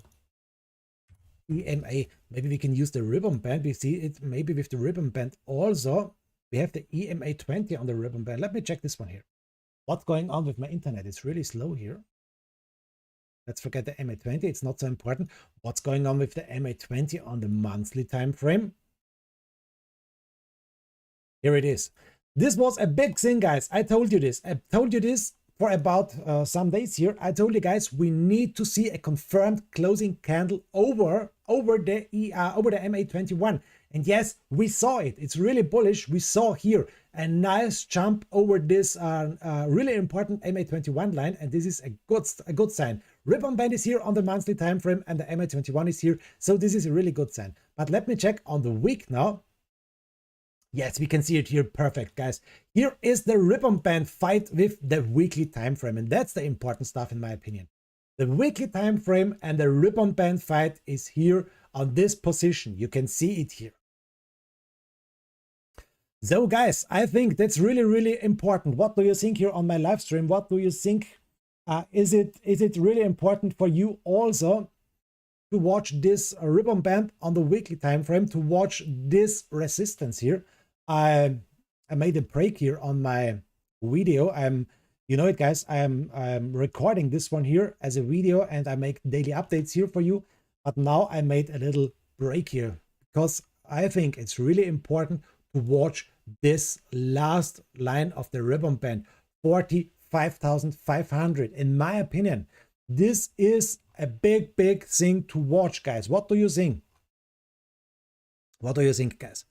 EMA. Maybe we can use the ribbon band. We see it maybe with the ribbon band also. We have the EMA20 on the ribbon band. Let me check this one here. What's going on with my internet? It's really slow here. Let's forget the MA20. It's not so important. What's going on with the MA20 on the monthly time frame? Here it is. This was a big thing, guys. I told you this. I told you this for about some days here. I told you guys we need to see a confirmed closing candle over the MA21. And yes, we saw it. It's really bullish. We saw here a nice jump over this really important MA21 line, and this is a good sign. Ribbon band is here on the monthly time frame, and the MA21 is here, so this is a really good sign. But let me check on the week now. Yes, we can see it here. Perfect, guys. Here is the ribbon band fight with the weekly time frame, and that's the important stuff in my opinion. The weekly time frame and the ribbon band fight is here on this position. You can see it here. So guys, I think that's really important. What do you think here on my live stream? What do you think? Is it really important for you also to watch this ribbon band on the weekly time frame, to watch this resistance here? I made a break here on my video. You know it, guys. I'm recording this one here as a video, and I make daily updates here for you. But now I made a little break here because I think it's really important to watch this last line of the ribbon band, 45,500. In my opinion, this is a big thing to watch, guys. What do you think? What do you think, guys?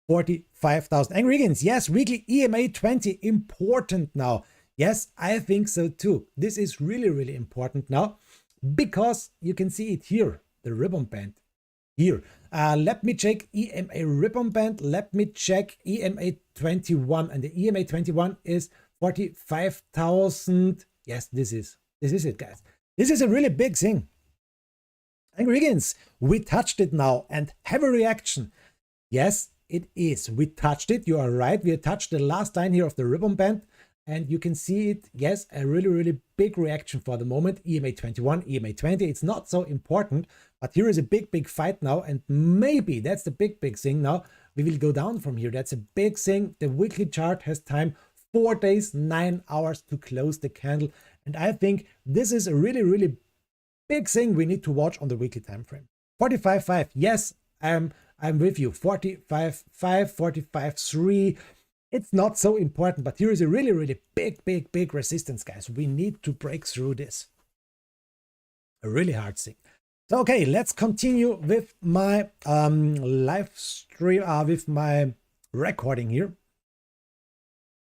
45,000. Angry Higgins, yes, weekly EMA 20, important now. Yes, I think so too. This is really important now because you can see it here, the ribbon band here. Let me check EMA ribbon band. Let me check EMA 21, and the EMA 21 is 45,000. Yes, this is it, guys. This is a really big thing. Angry Higgins, we touched it now and have a reaction. Yes, it is. We touched it. You are right. We touched the last line here of the ribbon band, and you can see it. Yes, a really big reaction for the moment. EMA 21, EMA 20. It's not so important, but here is a big fight now, and maybe that's the big thing now. We will go down from here. That's a big thing. The weekly chart has time 4 days, 9 hours to close the candle, and I think this is a really big thing we need to watch on the weekly time frame. 45.5, yes, I'm with you. 45.5, 45.3. It's not so important, but here is a really, really big resistance, guys. We need to break through this. A really hard thing. So, okay, let's continue with my live stream, with my recording here.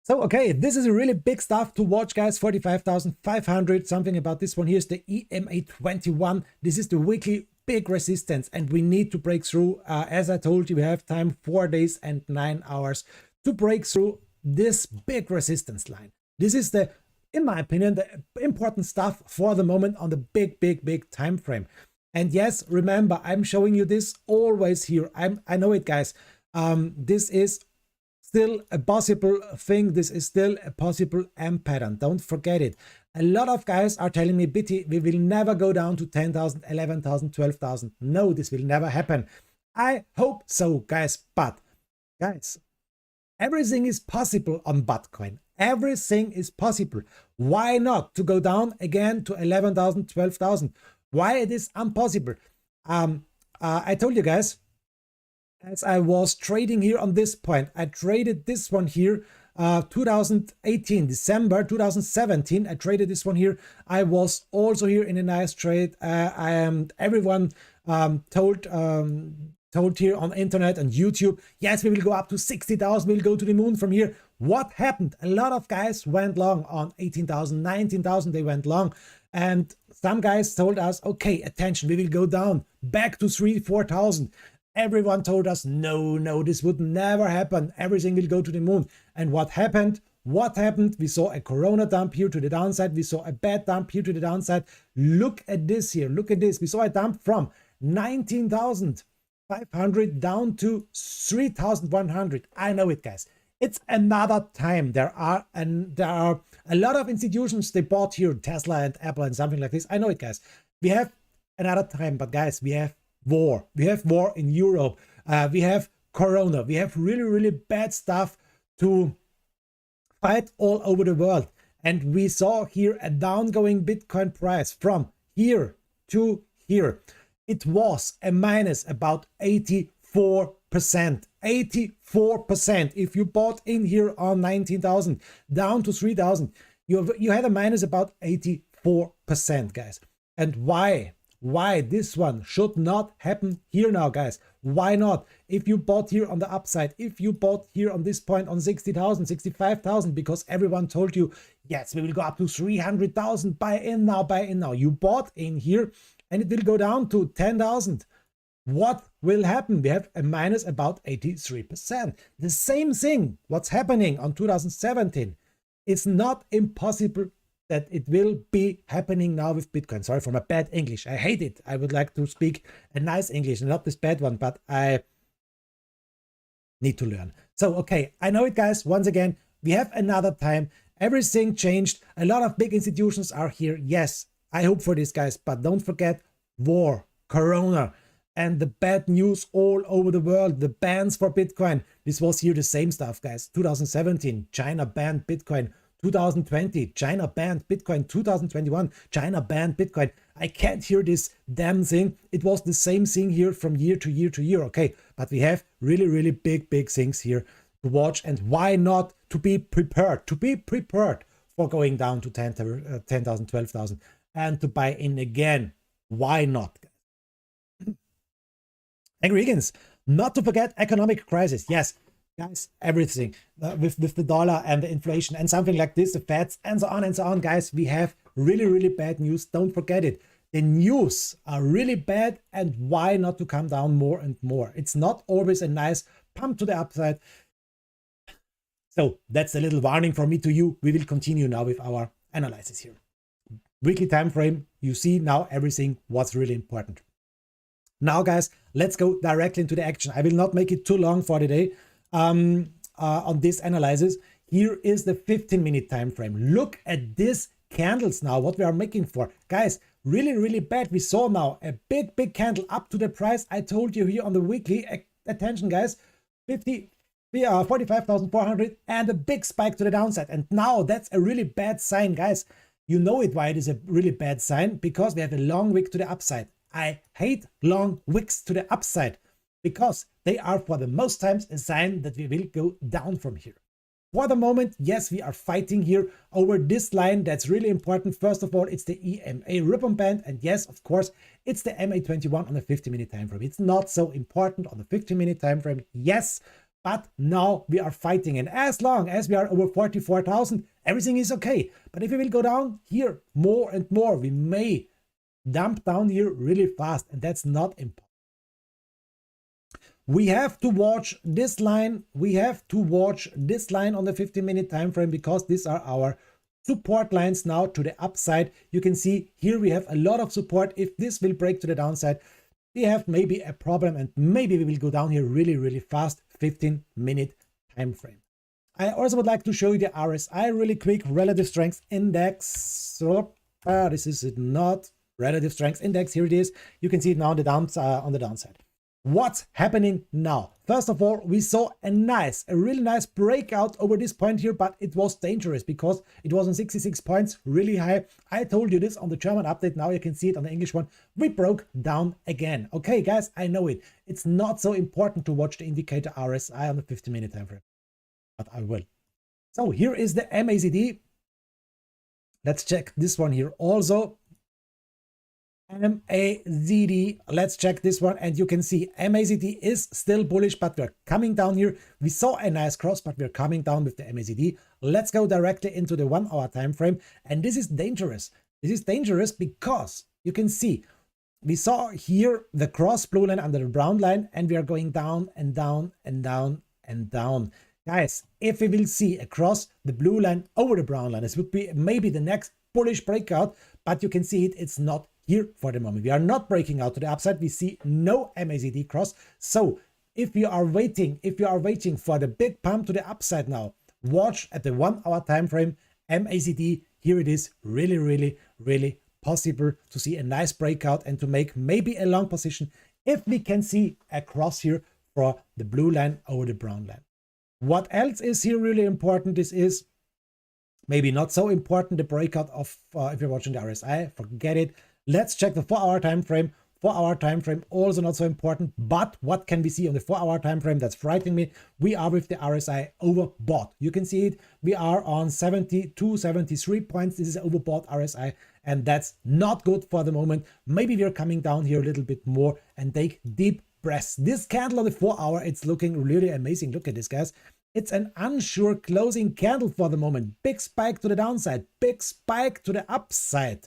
So, okay, this is a really big stuff to watch, guys. 45,500, something about this one. Here's the EMA 21. This is the weekly big resistance, and we need to break through. As I told you, we have time 4 days and 9 hours to break through this big resistance line. This is the, in my opinion, the important stuff for the moment on the big time frame. And yes, remember, I'm showing you this always here. I know it, guys. This is still a possible thing. This is still a possible M pattern. Don't forget it. A lot of guys are telling me, Biti, we will never go down to 10,000, 11,000, 12,000. No, this will never happen. I hope so, guys. But, guys, everything is possible on Bitcoin. Everything is possible. Why not to go down again to 11,000, 12,000? Why it is impossible? I told you guys, as I was trading here on this point, I traded this one here, 2018, December 2017, I traded this one here. I was also here in a nice trade. Everyone told here on internet and YouTube, yes, we will go up to 60,000, we'll go to the moon from here. What happened? A lot of guys went long on 18,000, 19,000, they went long. And some guys told us, okay, attention, we will go down back to 3,000, 4,000. Everyone told us, no, this would never happen. Everything will go to the moon. And what happened? What happened? We saw a Corona dump here to the downside. We saw a bad dump here to the downside. Look at this here. Look at this. We saw a dump from 19,500 down to 3,100. I know it, guys. It's another time. There are a lot of institutions they bought here, Tesla and Apple and something like this. I know it, guys. We have another time, but guys, we have war. We have war in Europe. We have Corona. We have really bad stuff to fight all over the world. And we saw here a downgoing Bitcoin price from here to here. It was a minus about 84%. 84%. If you bought in here on 19,000 down to 3,000, you had a minus about 84%, guys. And why this one should not happen here now, guys? Why not? If you bought here on the upside, if you bought here on this point on 60,000, 65,000, because everyone told you, yes, we will go up to 300,000, buy in now. You bought in here and it will go down to 10,000. What will happen? We have a minus about 83%. The same thing, what's happening on 2017. It's not impossible that it will be happening now with Bitcoin. Sorry for my bad English. I hate it. I would like to speak a nice English and not this bad one, but I need to learn. So, okay, I know it, guys. Once again, we have another time. Everything changed. A lot of big institutions are here. Yes, I hope for this, guys, but don't forget war, Corona, and the bad news all over the world, the bans for Bitcoin. This was here the same stuff, guys. 2017, China banned Bitcoin. 2020, China banned Bitcoin. 2021, China banned Bitcoin. I can't hear this damn thing. It was the same thing here from year to year to year. Okay, but we have really big things here to watch. And why not to be prepared? To be prepared for going down to 10,000, 12,000 and to buy in again. Why not? Angry Higgins, not to forget economic crisis. Yes, guys, everything with the dollar and the inflation and something like this, the Feds and so on, guys, we have really bad news. Don't forget it. The news are really bad, and why not to come down more and more? It's not always a nice pump to the upside. So that's a little warning from me to you. We will continue now with our analysis here. Weekly time frame, you see now everything what's really important. Now, guys, let's go directly into the action. I will not make it too long for today on this analysis. Here is the 15-minute time frame. Look at these candles now, what we are making for. Guys, really bad. We saw now a big candle up to the price I told you here on the weekly. Attention, guys, 45,400 and a big spike to the downside. And now that's a really bad sign, guys. You know it why it is a really bad sign, because we have a long wick to the upside. I hate long wicks to the upside because they are for the most times a sign that we will go down from here. For the moment, yes, we are fighting here over this line. That's really important. First of all, it's the EMA ribbon band. And yes, of course, it's the MA21 on the 50-minute time frame. It's not so important on the 50-minute time frame. Yes, but now we are fighting. And as long as we are over 44,000, everything is okay. But if we will go down here more and more, we may dump down here really fast. And that's not important. We have to watch this line. We have to watch this line on the 50-minute time frame, because these are our support lines now to the upside. You can see here we have a lot of support. If this will break to the downside, we have maybe a problem, and maybe we will go down here really fast. 15-minute time frame. I also would like to show you the RSI really quick. Relative strength index. So this is not relative strength index. Here it is. You can see it now on the downside. What's happening now? First of all, we saw a really nice breakout over this point here, but it was dangerous because it was on 66 points, really high. I told you this on the German update. Now you can see it on the English one. We broke down again. Okay, guys, I know it. It's not so important to watch the indicator RSI on the 50-minute time frame, but I will. So here is the MACD. Let's check this one here also. MACD, let's check this one, and you can see MACD is still bullish, but we're coming down here. We saw a nice cross, but we're coming down with the MACD. Let's go directly into the 1 hour time frame, and this is dangerous. This is dangerous because you can see we saw here the cross blue line under the brown line, and we are going down and down and down and down. Guys, if we will see across the blue line over the brown line, this would be maybe the next bullish breakout, but you can see it's not here for the moment. We are not breaking out to the upside. We see no MACD cross. So if you are waiting for the big pump to the upside now, watch at the 1 hour time frame. MACD, here it is, really possible to see a nice breakout and to make maybe a long position if we can see a cross here for the blue line over the brown line. What else is here really important? This is maybe not so important, the breakout of if you're watching the RSI, forget it. Let's check the 4 hour time frame. 4 hour time frame also not so important, but what can we see on the 4 hour time frame? That's frightening me. We are with the RSI overbought. You can see it. We are on 72, 73 points. This is an overbought RSI, and that's not good for the moment. Maybe we're coming down here a little bit more and take deep breaths. This candle on the 4 hour, it's looking really amazing. Look at this, guys. It's an unsure closing candle for the moment. Big spike to the downside, big spike to the upside.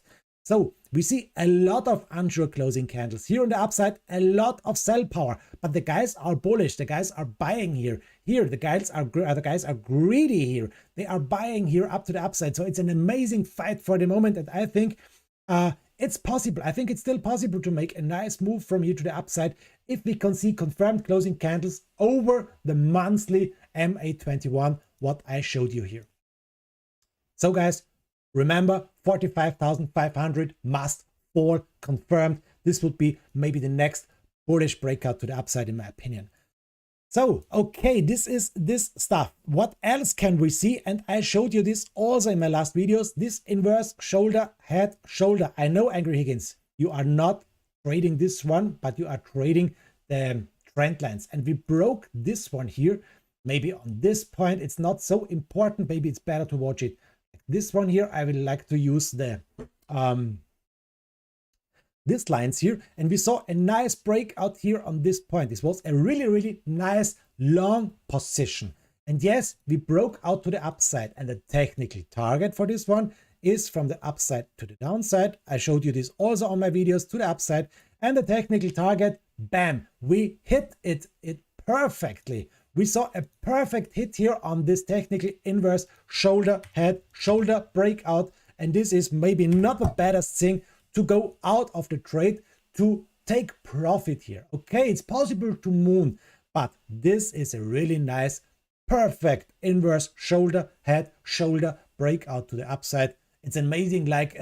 So we see a lot of unsure closing candles here on the upside, a lot of sell power, but the guys are bullish. The guys are buying here. Here the guys are greedy here. They are buying here up to the upside. So it's an amazing fight for the moment, and I think it's possible. I think it's still possible to make a nice move from here to the upside if we can see confirmed closing candles over the monthly MA21, what I showed you here. So guys, remember, 45,500 must fall confirmed. This would be maybe the next bullish breakout to the upside, in my opinion. So, okay, this is this stuff. What else can we see? And I showed you this also in my last videos. This inverse shoulder, head, shoulder. I know, Angry Higgins, you are not trading this one, but you are trading the trend lines. And we broke this one here. Maybe on this point, it's not so important. Maybe it's better to watch it. This one here, I would like to use the these lines here, and we saw a nice breakout here on this point. This was a really nice long position, and yes, we broke out to the upside, and the technical target for this one is from the upside to the downside. I showed you this also on my videos, to the upside, and the technical target, bam, we hit it perfectly. We saw a perfect hit here on this technical inverse shoulder, head, shoulder breakout. And this is maybe not the baddest thing to go out of the trade to take profit here. Okay, it's possible to moon, but this is a really nice, perfect inverse shoulder, head, shoulder breakout to the upside. It's amazing, like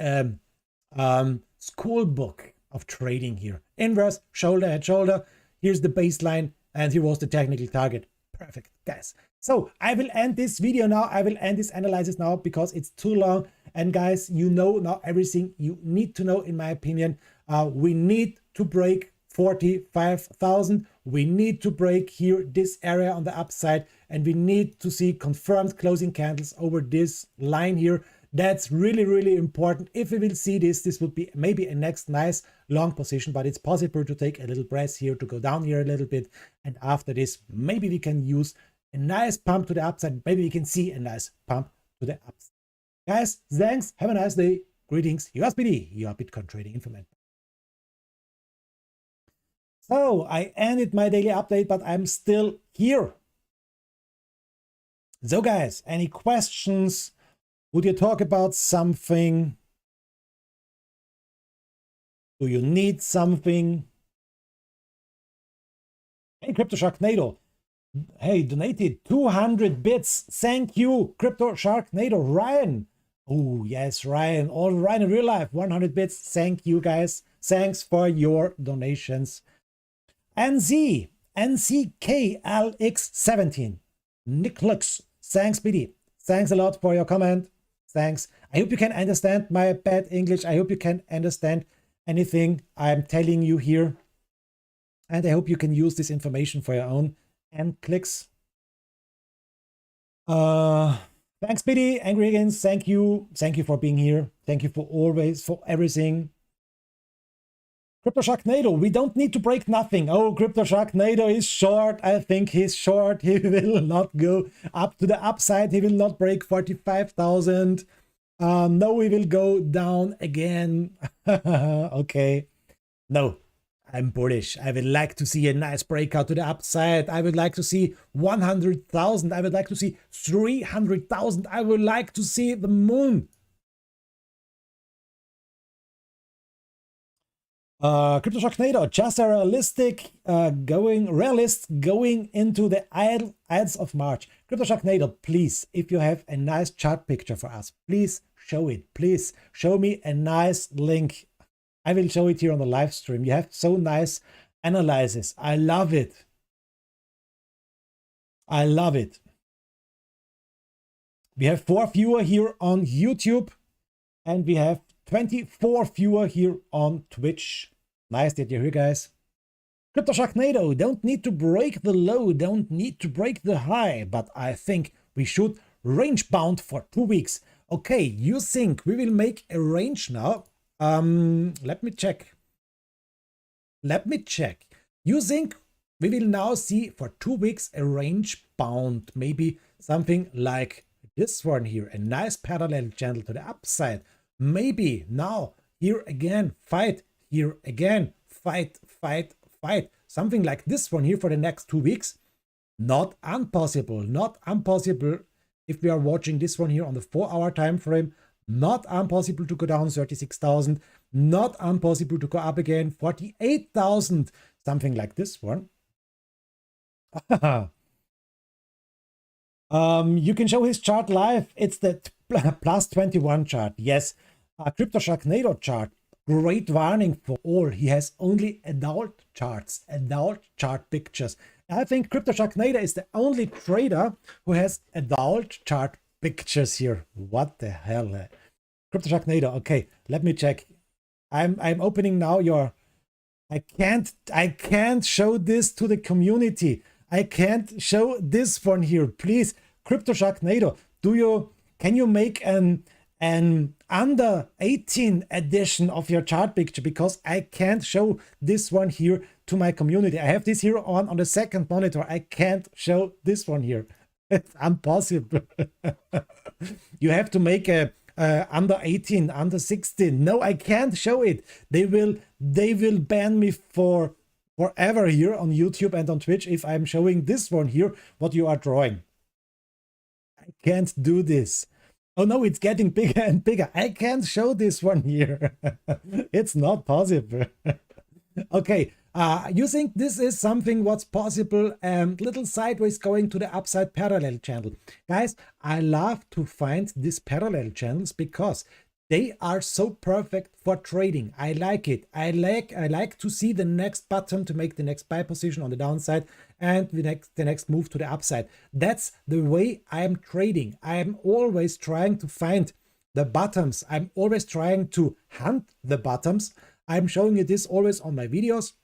school book of trading here. Inverse, shoulder, head, shoulder. Here's the baseline, and here was the technical target. Perfect, guys. So I will end this video now. I will end this analysis now because it's too long. And guys, you know now everything you need to know, in my opinion. We need to break 45,000. We need to break here this area on the upside, and we need to see confirmed closing candles over this line here. That's really, really important. If we will see this, this would be maybe a next nice long position, but it's possible to take a little breath here, to go down here a little bit. And after this, maybe we can use a nice pump to the upside. Maybe we can see a nice pump to the upside. Guys, thanks. Have a nice day. Greetings. Yours Biti, your Bitcoin trading informant. So I ended my daily update, but I'm still here. So guys, any questions? Would you talk about something? Do you need something? Hey, Crypto Sharknado. Hey, donated 200 bits. Thank you, Crypto Sharknado. Ryan. Oh, yes, Ryan. All Ryan in real life. 100 bits. Thank you, guys. Thanks for your donations. NCKLX17. Nicholas. Thanks, Biti. Thanks a lot for your comment. Thanks. I hope you can understand my bad English. I hope you can understand anything I'm telling you here. And I hope you can use this information for your own and clicks. Thanks, Biti. Angry Against. Thank you. Thank you for being here. Thank you for always, for everything. Crypto Sharknado, we don't need to break nothing. Oh, Crypto Sharknado is short. I think he's short. He will not go up to the upside. He will not break 45,000. No, he will go down again. Okay. No, I'm bullish. I would like to see a nice breakout to the upside. I would like to see 100,000. I would like to see 300,000. I would like to see the moon. Crypto Sharknado, just a realistic realist going into the Ides of March. Crypto Sharknado, please, if you have a nice chart picture for us, please show it. Please show me a nice link. I will show it here on the live stream. You have so nice analysis. I love it. I love it. We have 4 viewers here on YouTube, and we have 24 viewers here on Twitch. Nice that you're here, guys. Crypto Sharknado, don't need to break the low, don't need to break the high, but I think we should range bound for 2 weeks. Okay, you think we will make a range now? Let me check. You think we will now see for 2 weeks a range bound, maybe something like this one here, a nice parallel channel to the upside. Maybe now, here again, fight, here again, fight, fight, fight. Something like this one here for the next 2 weeks. Not impossible, not impossible. If we are watching this one here on the 4-hour time frame, not impossible to go down 36,000, not impossible to go up again 48,000, something like this one. You can show his chart live. It's the plus 21 chart. Yes. Crypto Sharknado chart, great warning for all. He has only adult charts, adult chart pictures. I think Crypto Sharknado is the only trader who has adult chart pictures here. What the hell? Crypto Sharknado. Okay, let me check. I'm opening now your. I can't show this to the community. I can't show this one here. Please, Crypto Sharknado, can you make an under 18 edition of your chart picture, because I can't show this one here to my community. I have this here on the second monitor. I can't show this one here. It's impossible. You have to make a under 18, under 16. No, I can't show it. They will ban me for forever here on YouTube and on Twitch if I'm showing this one here, what you are drawing. I can't do this. Oh no, it's getting bigger and bigger. I can't show this one here. It's not possible. Okay, you think this is something what's possible, little sideways going to the upside parallel channel. Guys, I love to find these parallel channels because They are so perfect for trading. I like it. I like to see the next button to make the next buy position on the downside and the next move to the upside. That's the way I'm trading. I'm always trying to find the bottoms. I'm always trying to hunt the bottoms. I'm showing you this always on my videos.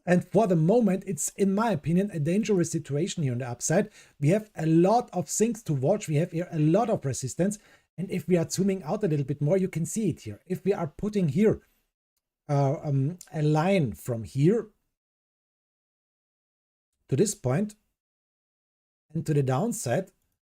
And for the moment, it's, in my opinion, a dangerous situation here on the upside. We have a lot of things to watch. We have here a lot of resistance. And if we are zooming out a little bit more, you can see it here. If we are putting here a line from here to this point and to the downside,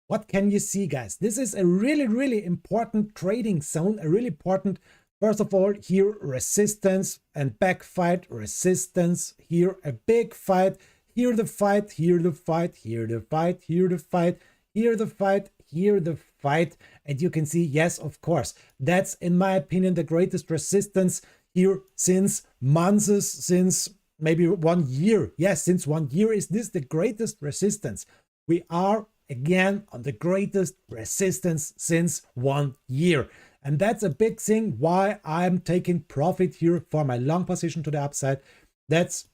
what can you see, guys? This is a really, really important trading zone, a really important, first of all, here resistance and back fight, resistance, here a big fight, here the fight, here the fight, here the fight, here the fight, here the fight, here the fight. And you can see, yes, of course, that's, in my opinion, the greatest resistance here since months, since maybe 1 year. Yes, since 1 year is this the greatest resistance. We are again on the greatest resistance since 1 year. And that's a big thing why I'm taking profit here for my long position to the upside. That's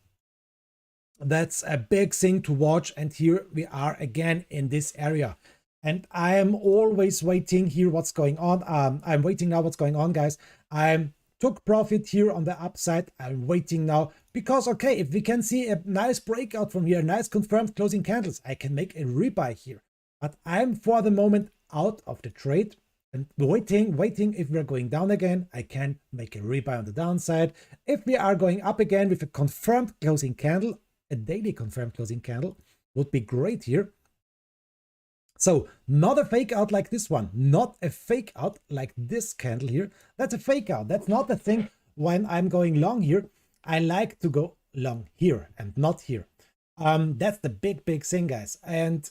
a big thing to watch. And here we are again in this area. And I am always waiting here what's going on. I'm waiting now what's going on, guys. I took profit here on the upside. I'm waiting now because, okay, if we can see a nice breakout from here, nice confirmed closing candles, I can make a rebuy here. But I'm for the moment out of the trade and waiting. If we're going down again, I can make a rebuy on the downside. If we are going up again with a confirmed closing candle, a daily confirmed closing candle would be great here. So not a fake out like this one, not a fake out like this candle here. That's a fake out. That's not the thing when I'm going long here. I like to go long here and not here. That's the big thing, guys. And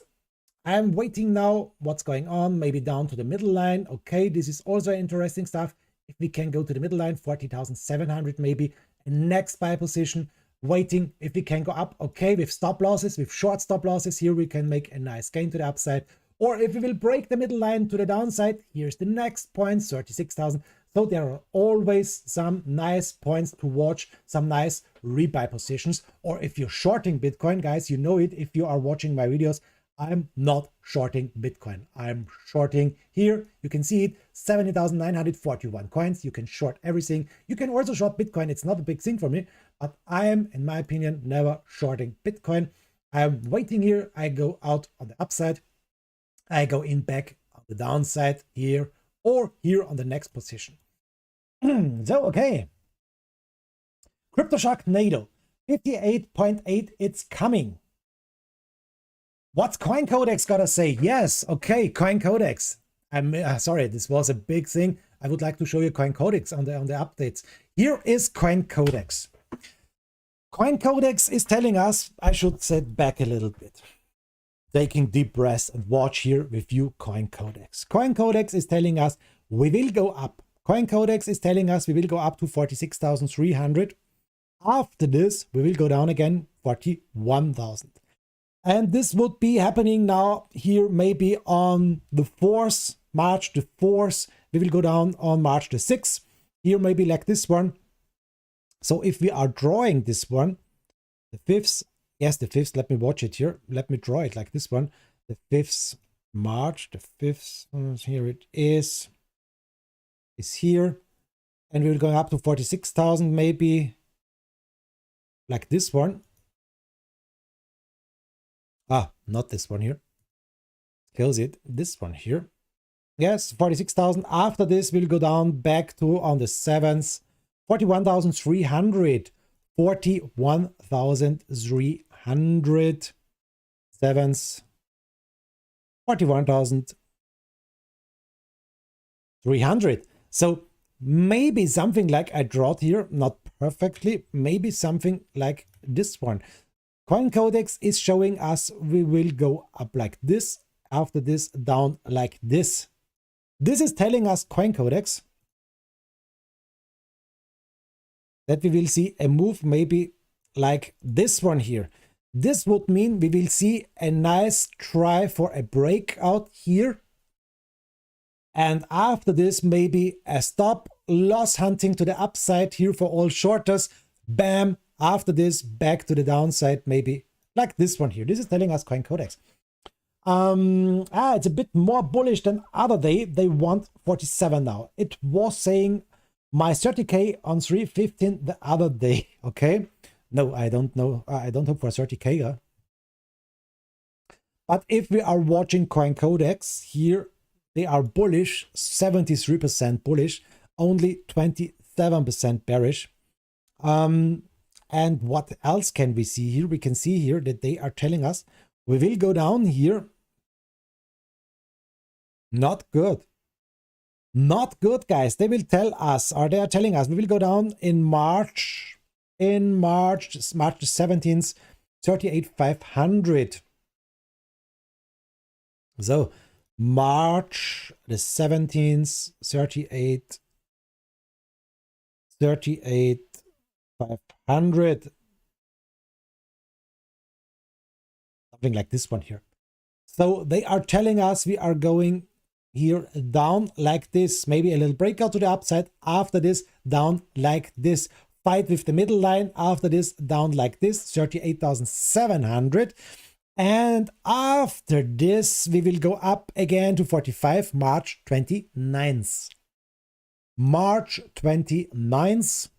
I'm waiting now what's going on, maybe down to the middle line. Okay, this is also interesting stuff. If we can go to the middle line, 40,700 maybe, next buy position. Waiting if we can go up, okay, with stop losses, with short stop losses, here we can make a nice gain to the upside. Or if we will break the middle line to the downside, here's the next point, 36,000. So there are always some nice points to watch, some nice rebuy positions. Or if you're shorting Bitcoin, guys, you know it. If you are watching my videos, I'm not shorting Bitcoin. I'm shorting here. You can see it, 70,941 coins. You can short everything. You can also short Bitcoin. It's not a big thing for me, but I am, in my opinion, never shorting Bitcoin. I'm waiting here. I go out on the upside. I go in back on the downside here or here on the next position. So, okay. Crypto Sharknado, 58.8, it's coming. What's CoinCodex gotta say? Yes, okay, CoinCodex. I'm sorry, this was a big thing. I would like to show you CoinCodex on the updates. Here is CoinCodex. CoinCodex is telling us, I should sit back a little bit, taking deep breaths and watch here with you CoinCodex. CoinCodex is telling us we will go up. CoinCodex is telling us we will go up to 46,300. After this, we will go down again, 41,000. And this would be happening now here maybe on the 4th, March the 4th. We will go down on March the 6th. Here maybe like this one. So if we are drawing this one, the 5th, yes, the 5th, let me watch it here. Let me draw it like this one. The 5th March, the 5th, here it is here. And we're going up to 46,000 maybe like this one. Ah, not this one here. Kills it. This one here. Yes, 46,000. After this, we'll go down back to on the 7th, 41,300. 41,300. 7th, 41,300. So maybe something like I drawed here, not perfectly, maybe something like this one. CoinCodex is showing us we will go up like this, after this down like this. This is telling us CoinCodex that we will see a move maybe like this one here. This would mean we will see a nice try for a breakout here And after this, maybe a stop loss hunting to the upside here for all shorters. Bam. After this, back to the downside, maybe like this one here. This is telling us CoinCodex. It's a bit more bullish than other day. They want 47 now. It was saying my 30K on 315 the other day. Okay. No, I don't know. I don't hope for 30K. Yeah? But if we are watching CoinCodex here, they are bullish, 73% bullish, only 27% bearish. And what else can we see here? We can see here that they are telling us we will go down here. Not good. Not good, guys. They will tell us, or they are telling us, we will go down in March. March the 17th, 38,500. So March the 17th, 38,500. Something like this one here. So they are telling us we are going here down like this, maybe a little breakout to the upside. After this, down like this. Fight with the middle line. After this, down like this, 38,700. And after this, we will go up again to 45, March 29th. March 29th.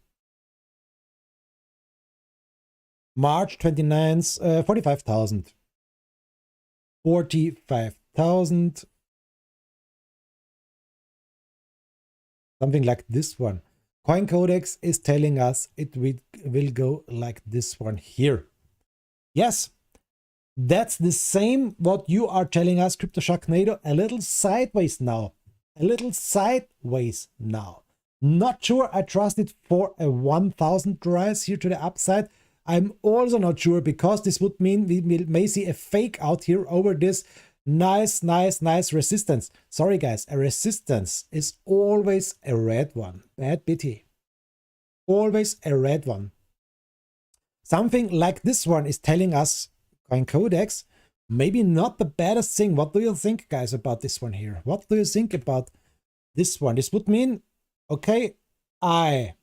March 29th, 45,000. 45,000. Something like this one. CoinCodex is telling us it will go like this one here. Yes, that's the same what you are telling us, Crypto Sharknado, a little sideways now. A little sideways now. Not sure I trust it for a 1,000 rise here to the upside. I'm also not sure, because this would mean we may see a fake out here over this nice resistance. Sorry guys, a resistance is always a red one. Bad Biti. Always a red one. Something like this one is telling us CoinCodex, maybe not the baddest thing. What do you think, guys, about this one here? What do you think about this one? This would mean, okay, I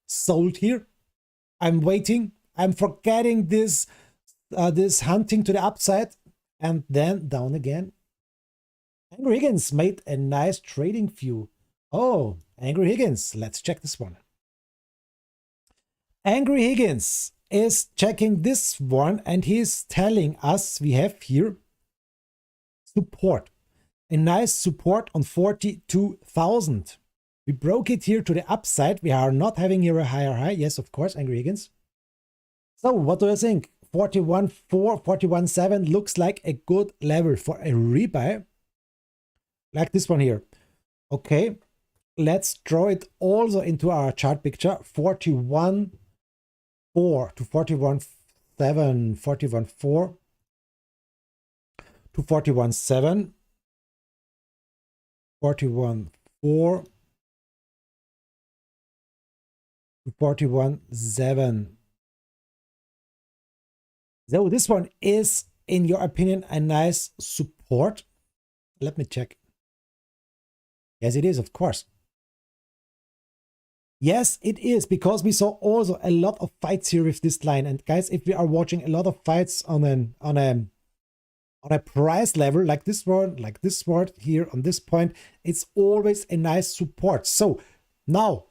sold here. I'm waiting. I'm forgetting this this hunting to the upside, and then down again. Angry Higgins made a nice trading view. Oh, Angry Higgins. Let's check this one. Angry Higgins is checking this one, and he's telling us we have here support. A nice support on 42,000. We broke it here to the upside. We are not having here a higher high. Yes, of course, Angry Higgins. So what do you think? 41.4, 41.7 looks like a good level for a rebuy. Like this one here. Okay, let's draw it also into our chart picture. 41.4 to 41.7, 41.4 to 41.7, 41.4 to 41.7. So this one is, in your opinion, a nice support. Let me check. Yes, it is, of course. Yes, it is, because we saw also a lot of fights here with this line. And guys, if we are watching a lot of fights on a price level like this one here on this point, it's always a nice support. So now,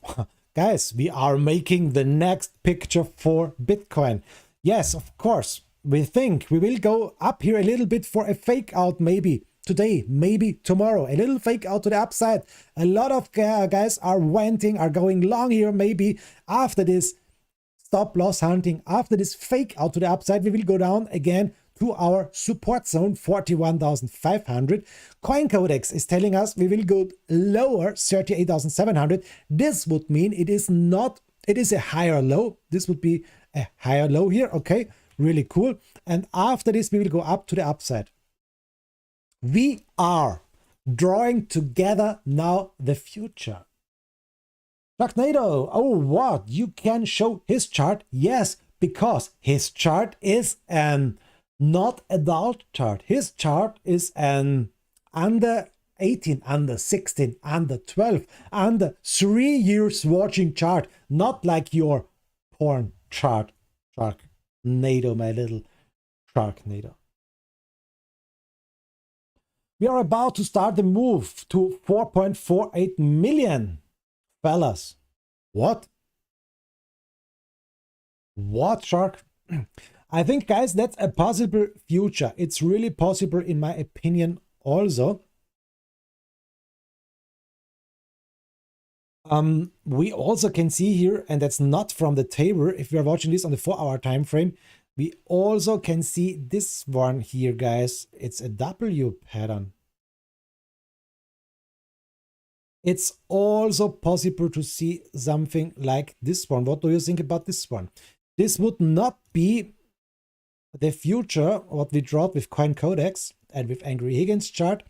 guys, we are making the next picture for Bitcoin. Yes, of course, we think we will go up here a little bit for a fake out, maybe today, maybe tomorrow, a little fake out to the upside. A lot of guys are going long here. Maybe after this stop loss hunting, after this fake out to the upside, we will go down again to our support zone, 41,500. CoinCodex is telling us we will go lower, 38,700. This would mean it is a higher low. This would be a higher low here. Okay, really cool. And after this, we will go up to the upside. We are drawing together now the future. Sharknado, oh what? You can show his chart? Yes, because his chart is an not adult chart. His chart is an under 18, under 16, under 12, under 3 years watching chart, not like your porn chart. Sharknado, my little Sharknado. We are about to start the move to 4.48 million. Fellas, what? What, Shark? I think, guys, that's a possible future. It's really possible, in my opinion, also. We also can see here, and that's not from the table, if we are watching this on the 4-hour time frame, we also can see this one here, guys. It's a W pattern. It's also possible to see something like this one. What do you think about this one? This would not be the future, what we drawed with Coin Codex and with Angry Higgins chart.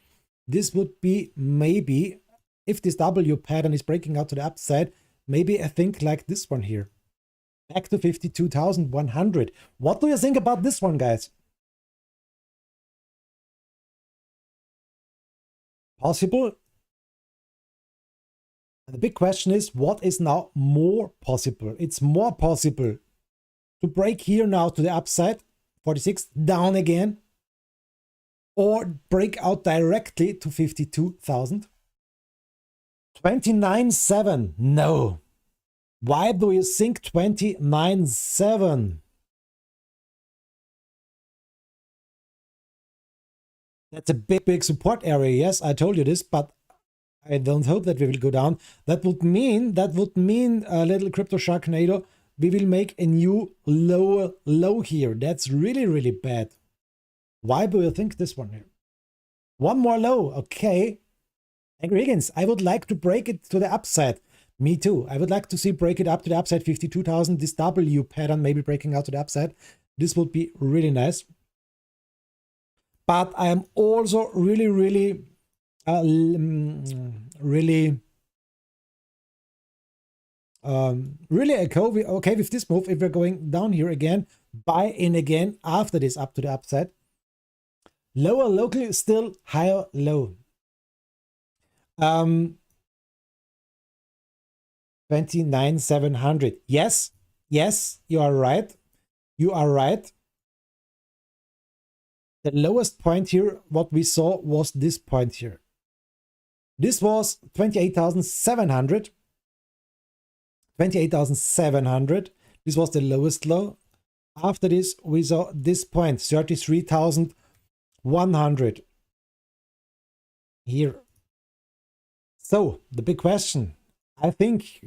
This would be maybe, if this W pattern is breaking out to the upside, maybe I think like this one here. Back to 52,100. What do you think about this one, guys? Possible? The big question is, what is now more possible? It's more possible to break here now to the upside, 46, down again, or break out directly to 52,000. 29.7, no. Why do you think 29.7? That's a big support area. Yes, I told you this, but I don't hope that we will go down. That would mean a little crypto Sharknado, we will make a new lower low here. That's really bad. Why do you think this one here? One more low, okay. Angry Higgins, I would like to break it to the upside. Me too. I would like to see break it up to the upside, 52,000. This W pattern maybe breaking out to the upside. This would be really nice. But I am also really okay with this move. If we're going down here again, buy in again after this up to the upside. Lower local, still higher low. 29,700. Yes, you are right. The lowest point here, what we saw, was this point here. This was 28,700. 28,700. This was the lowest low. After this, we saw this point, 33,100 here. So the big question, I think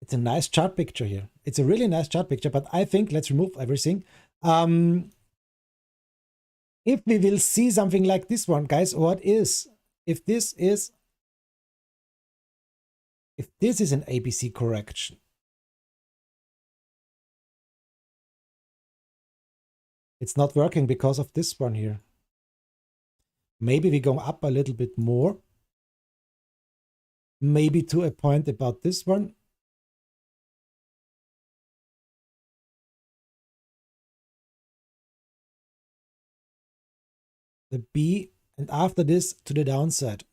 it's a nice chart picture here. It's a really nice chart picture, but I think, let's remove everything. If we will see something like this one, guys, if this is an ABC correction, it's not working because of this one here. Maybe we go up a little bit more. Maybe to a point about this one. The B, and after this to the downside.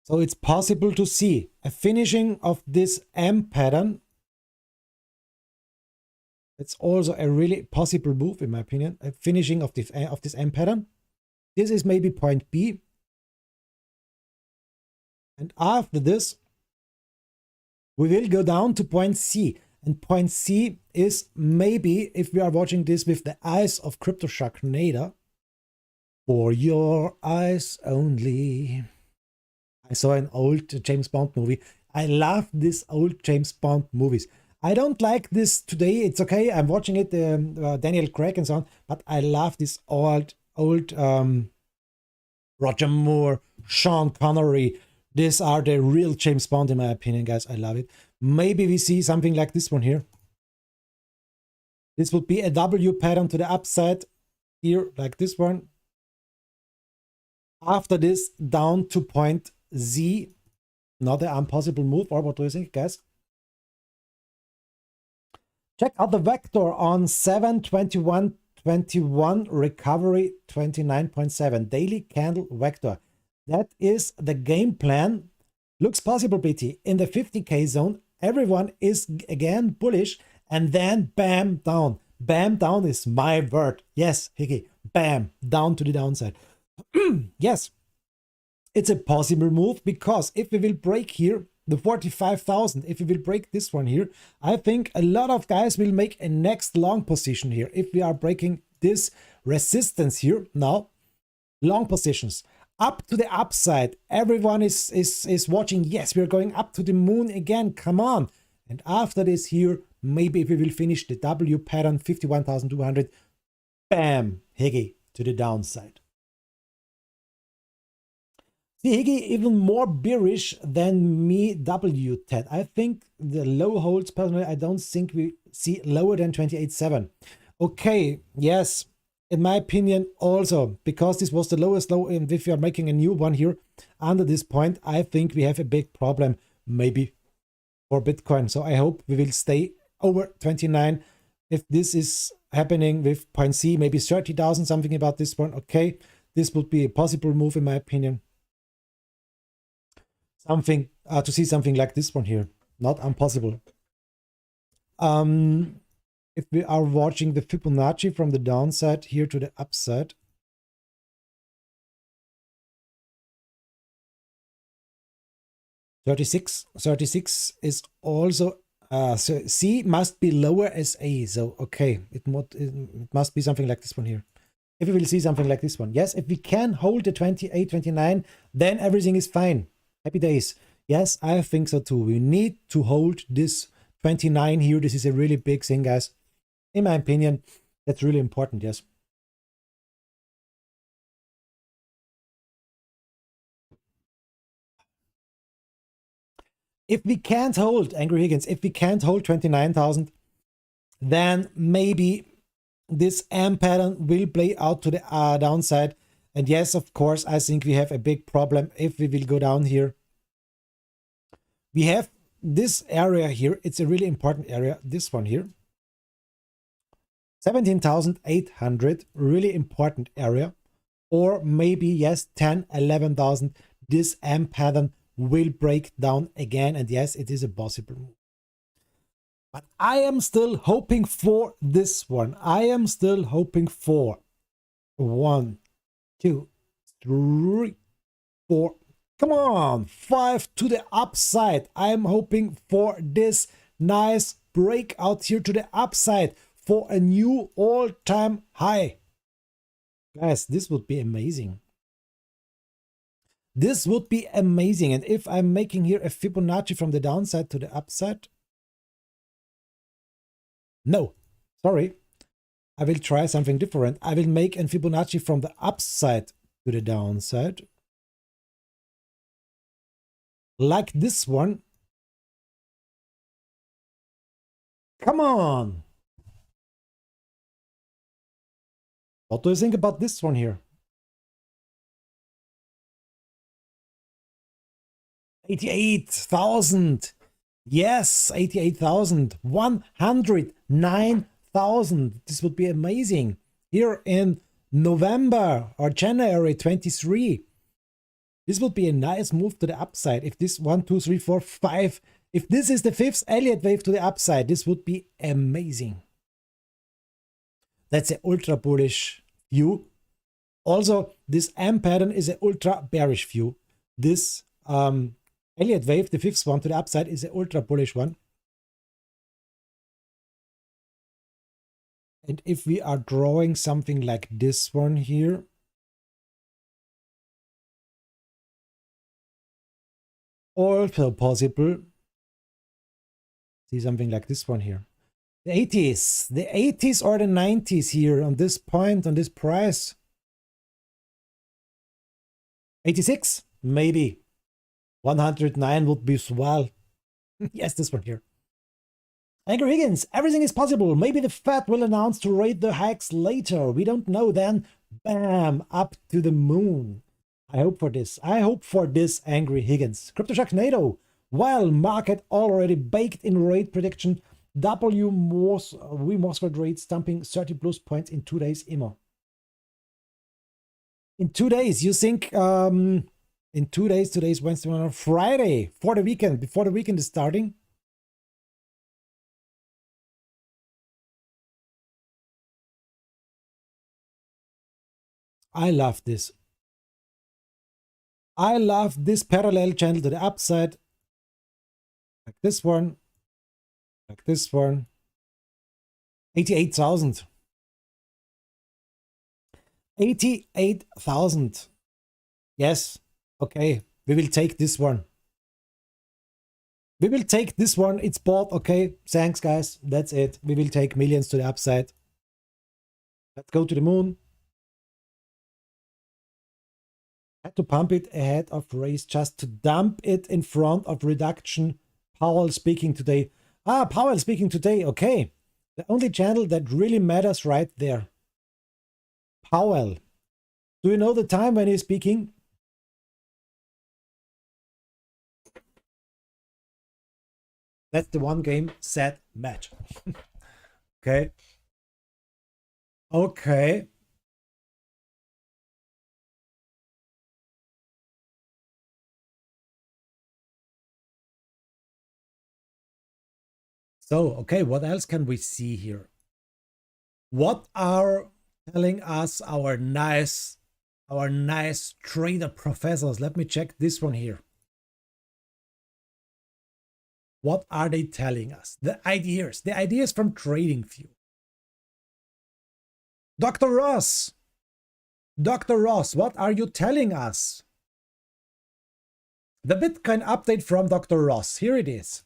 So it's possible to see a finishing of this M pattern. It's also a really possible move, in my opinion, a finishing of this M pattern. This is maybe point B. And after this, we will go down to point C. And point C is maybe, if we are watching this with the eyes of Crypto Sharknado, for your eyes only. I saw an old James Bond movie. I love these old James Bond movies. I don't like this today. It's okay. I'm watching it, Daniel Craig and so on. But I love this old Roger Moore, Sean Connery. These are the real James Bond, in my opinion, guys. I love it. Maybe we see something like this one here. This would be a W pattern to the upside here, like this one. After this, down to point Z. Not an impossible move, or what do you think, guys? Check out the vector on 7/21 21 recovery 29.7 daily candle vector. That is the game plan. Looks possible, Biti. In the 50k zone, everyone is again bullish, and then bam down. Bam down is my word. Yes, Higgy, bam down to the downside. Yes, it's a possible move, because if we will break here the 45,000, if we will break this one here, I think a lot of guys will make a next long position here. If we are breaking this resistance here now, long positions up to the upside, everyone is watching. Yes, we're going up to the moon again, come on. And after this here, maybe if we will finish the W pattern 51,200, bam, Higgy to the downside. See, Higgy even more bearish than me, W, Ted. I think the low holds, personally, I don't think we see lower than 28.7. Okay, yes, in my opinion also, because this was the lowest low, and if we are making a new one here under this point, I think we have a big problem maybe for Bitcoin. So I hope we will stay over 29. If this is happening with point C, maybe 30,000, something about this one, okay, this would be a possible move in my opinion. Something to see something like this one here, not impossible. If we are watching the Fibonacci from the downside here to the upside, $36 is also so C must be lower as A. So okay, it must be something like this one here. If we will see something like this one, yes, if we can hold the 28, 29, then everything is fine. Happy days. Yes, I think so too. We need to hold this 29 here. This is a really big thing, guys. In my opinion, that's really important, yes. If we can't hold, Angry Higgins, if we can't hold 29,000, then maybe this M pattern will play out to the downside. And yes, of course, I think we have a big problem if we will go down here. We have this area here. It's a really important area, this one here. 17,800, really important area. Or maybe, yes, 10, 11,000. This M pattern will break down again. And yes, it is a possible move. But I am still hoping for this one. I am still hoping for 1, 2, 3, 4. Come on, 5 to the upside. I am hoping for this nice breakout here to the upside for a new all-time high. Guys, this would be amazing. This would be amazing. And if I'm making here a Fibonacci from the downside to the upside, no, sorry, I will try something different. I will make a Fibonacci from the upside to the downside, like this one. Come on. What do you think about this one here? 88,000. Yes, 88,000. 109,000. This would be amazing. Here in November or January 23. This would be a nice move to the upside. If this 1, 2, 3, 4, 5, if this is the 5th Elliott wave to the upside, this would be amazing. That's an ultra bullish view. Also, this M pattern is an ultra bearish view. This Elliott wave, the 5th one to the upside, is an ultra bullish one. And if we are drawing something like this one here, also possible, see something like this one here. The 80s or the 90s here on this point, on this price. 86, maybe. 109 would be swell. Yes, this one here. Angry Higgins, everything is possible. Maybe the Fed will announce to rate the hikes later. We don't know then. Bam, up to the moon. I hope for this. I hope for this, Angry Higgins. Crypto Sharknado. While market already baked in rate prediction V Mossberg rates dumping 30 plus points in 2 days immer. In 2 days, you think in 2 days, today's Wednesday, on Friday, for the weekend, before the weekend is starting? I love this. I love this parallel channel to the upside. Like this one. Like this one. 88,000. 88,000. Yes. Okay. We will take this one. We will take this one. It's bought. Okay. Thanks, guys. That's it. We will take millions to the upside. Let's go to the moon. Had to pump it ahead of race just to dump it in front of reduction. Powell speaking today. Ah, Powell speaking today. Okay. The only channel that really matters right there. Powell. Do you know the time when he's speaking? That's the one game, set, match. Okay. Okay. So, okay, what else can we see here? What are telling us our nice trader professors? Let me check this one here. What are they telling us? The ideas from TradingView. Dr. Ross, what are you telling us? The Bitcoin update from Dr. Ross. Here it is.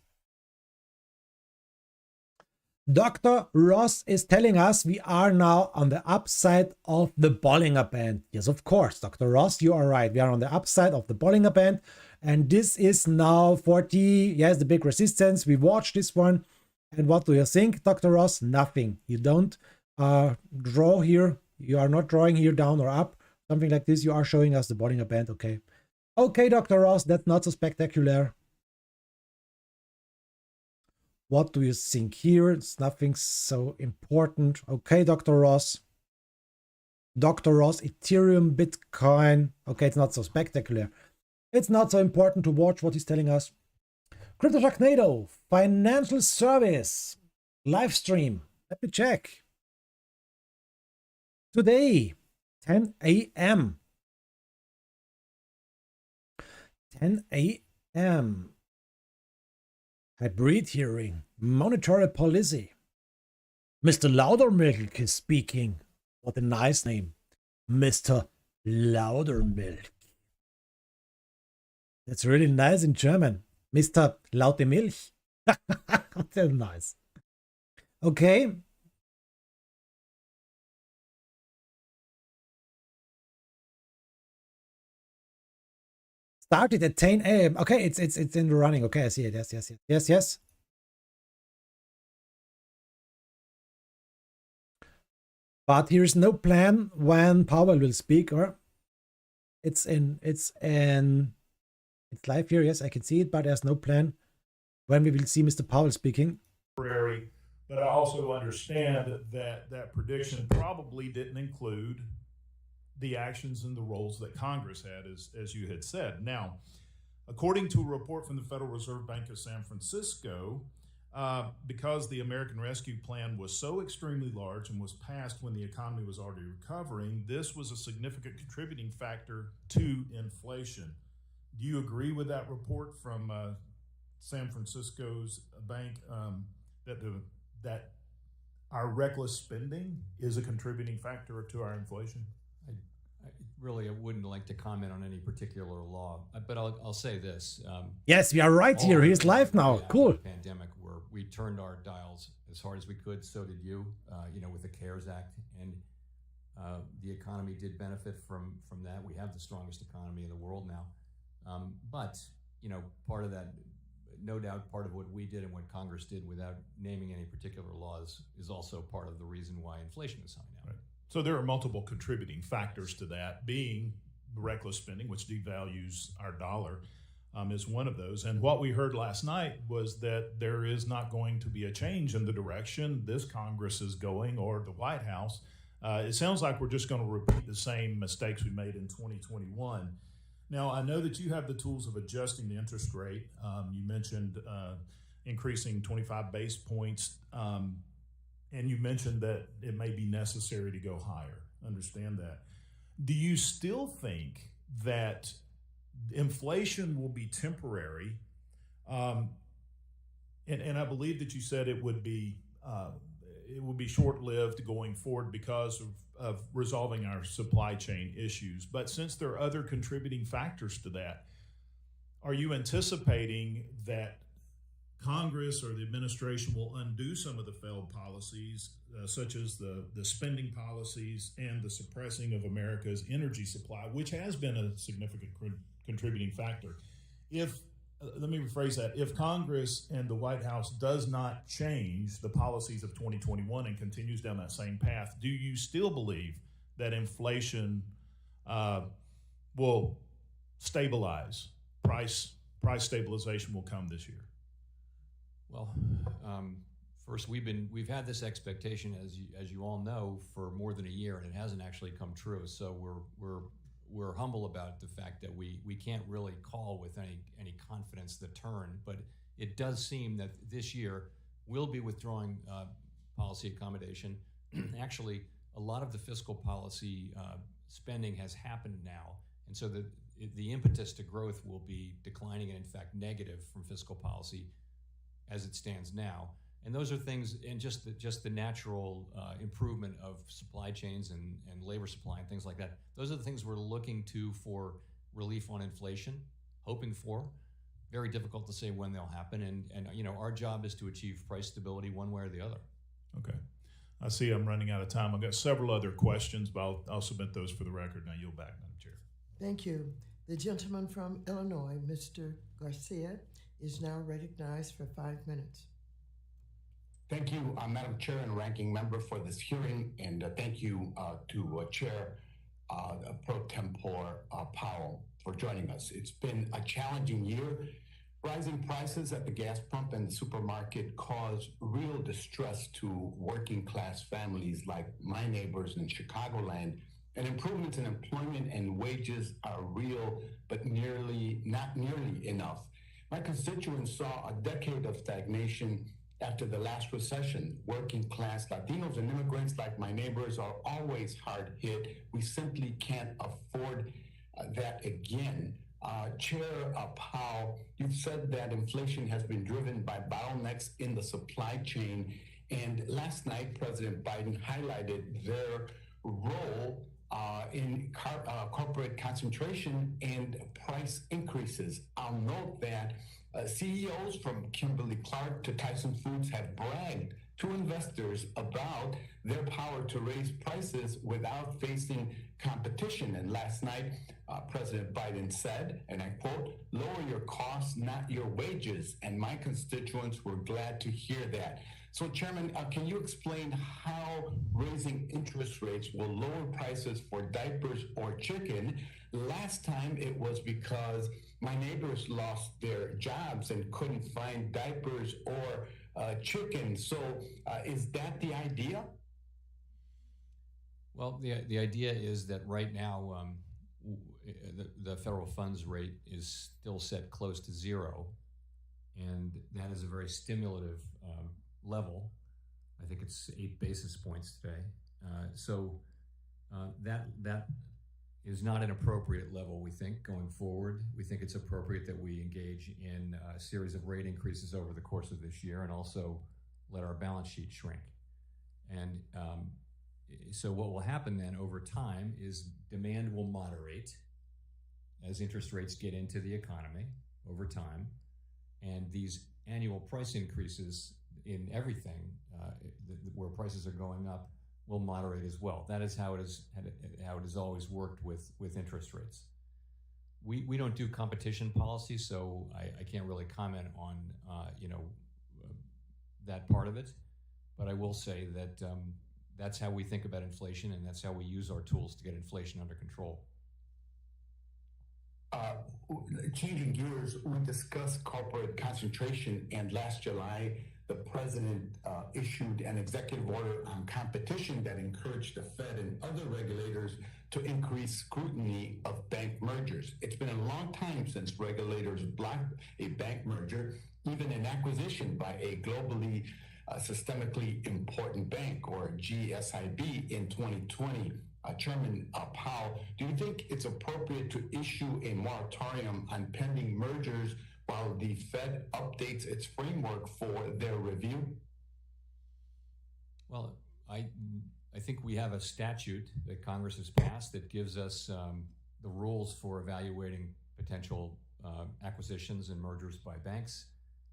Dr. Ross is telling us we are now on the upside of the Bollinger Band. Yes, of course, Dr. Ross, you are right. We are on the upside of the Bollinger Band. And this is now 40. Yes, the big resistance. We watched this one. And what do you think, Dr. Ross? Nothing. You don't draw here. You are not drawing here down or up. Something like this. You are showing us the Bollinger Band. Okay. Okay, Dr. Ross, that's not so spectacular. What do you think here? It's nothing so important. Okay, Dr. Ross. Dr. Ross, Ethereum, Bitcoin. Okay, it's not so spectacular. It's not so important to watch what he's telling us. Crypto Sharknado, financial service, live stream. Let me check. Today, 10 a.m. 10 a.m. Hybrid hearing, monetary policy. Mr. Laudermilk is speaking. What a nice name. Mr. Laudermilk. That's really nice in German. Mr. Laute Milch. That's nice. Okay. Started at 10 a.m. Okay, it's in the running. Okay, I see it. Yes. But here's no plan when Powell will speak, or it's live here. Yes, I can see it, but there's no plan when we will see Mr. Powell speaking. But I also understand that prediction probably didn't include the actions and the roles that Congress had, as you had said. Now, according to a report from the Federal Reserve Bank of San Francisco, because the American Rescue Plan was so extremely large and was passed when the economy was already recovering, this was a significant contributing factor to inflation. Do you agree with that report from San Francisco's bank that our reckless spending is a contributing factor to our inflation? I wouldn't like to comment on any particular law, but I'll say this. Yes, we are right here. He's live now. Cool. Pandemic, where we turned our dials as hard as we could. So did you. With the CARES Act, and the economy did benefit from that. We have the strongest economy in the world now. But part of that, no doubt, part of what we did and what Congress did, without naming any particular laws, is also part of the reason why inflation is high now. Right. So there are multiple contributing factors to that, being reckless spending, which devalues our dollar. is one of those. And what we heard last night was that there is not going to be a change in the direction this Congress is going or the White House. It sounds like we're just going to repeat the same mistakes we made in 2021. Now, I know that you have the tools of adjusting the interest rate. You mentioned increasing 25 base points, and you mentioned that it may be necessary to go higher. Understand that. Do you still think that inflation will be temporary? And I believe that you said it would be short-lived going forward because of resolving our supply chain issues. But since there are other contributing factors to that, are you anticipating that Congress or the administration will undo some of the failed policies, such as the spending policies and the suppressing of America's energy supply, which has been a significant contributing factor? Let me rephrase that. If Congress and the White House does not change the policies of 2021 and continues down that same path, do you still believe that inflation will stabilize? Price stabilization will come this year? Well, first, we've had this expectation, as you all know, for more than a year, and it hasn't actually come true. So we're humble about the fact that we can't really call with any confidence the turn, but it does seem that this year we'll be withdrawing policy accommodation. Actually, a lot of the fiscal policy spending has happened now, and so the impetus to growth will be declining and, in fact, negative from fiscal policy as it stands now. And those are things, and just the natural improvement of supply chains and labor supply and things like that. Those are the things we're looking to for relief on inflation, hoping for. Very difficult to say when they'll happen. And our job is to achieve price stability one way or the other. Okay. I see I'm running out of time. I've got several other questions, but I'll submit those for the record. Now yield back, Madam Chair. Thank you. The gentleman from Illinois, Mr. Garcia, is now recognized for 5 minutes. Thank you, Madam Chair and Ranking Member, for this hearing, and thank you to Chair Pro Tempore Powell for joining us. It's been a challenging year. Rising prices at the gas pump and supermarket cause real distress to working class families like my neighbors in Chicagoland, and improvements in employment and wages are real, but not nearly enough. My constituents saw a decade of stagnation after the last recession. Working class Latinos and immigrants like my neighbors are always hard hit. We simply can't afford that again. Chair Powell, you've said that inflation has been driven by bottlenecks in the supply chain. And last night, President Biden highlighted their role in corporate concentration and price increases. I'll note that CEOs from Kimberly-Clark to Tyson Foods have bragged to investors about their power to raise prices without facing competition. And last night, President Biden said, and I quote, "Lower your costs, not your wages." And my constituents were glad to hear that. So, Chairman, can you explain how raising interest rates will lower prices for diapers or chicken? Last time it was because my neighbors lost their jobs and couldn't find diapers or chicken. So is that the idea? Well, the idea is that right now the federal funds rate is still set close to zero, and that is a very stimulative level. I think it's 8 basis points today. So that is not an appropriate level, we think, going forward. We think it's appropriate that we engage in a series of rate increases over the course of this year and also let our balance sheet shrink. And so what will happen then over time is demand will moderate as interest rates get into the economy over time. And these annual price increases in everything where prices are going up will moderate as well. That is how it has always worked with interest rates. We don't do competition policy, so I can't really comment on that part of it. But I will say that that's how we think about inflation, and that's how we use our tools to get inflation under control. Changing gears, we discussed corporate concentration, and last July, the president issued an executive order on competition that encouraged the Fed and other regulators to increase scrutiny of bank mergers. It's been a long time since regulators blocked a bank merger, even an acquisition by a globally systemically important bank, or GSIB, in 2020. Chairman Powell, do you think it's appropriate to issue a moratorium on pending mergers while the Fed updates its framework for their review? Well, I think we have a statute that Congress has passed that gives us the rules for evaluating potential acquisitions and mergers by banks.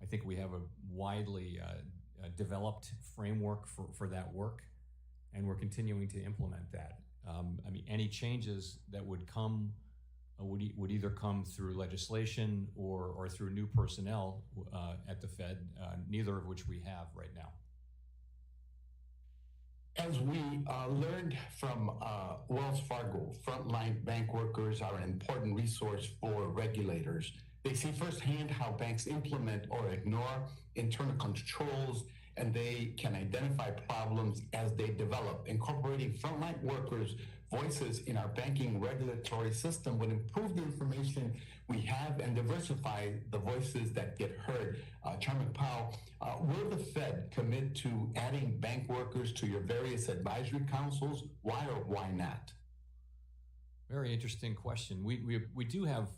I think we have a widely developed framework for that work, and we're continuing to implement that. I mean, any changes that would come would either come through legislation or through new personnel at the Fed, neither of which we have right now. As we learned from Wells Fargo, frontline bank workers are an important resource for regulators. They see firsthand how banks implement or ignore internal controls, and they can identify problems as they develop. Incorporating frontline workers' voices in our banking regulatory system would improve the information we have and diversify the voices that get heard. Chairman Powell, will the Fed commit to adding bank workers to your various advisory councils? Why or why not? Very interesting question. We do have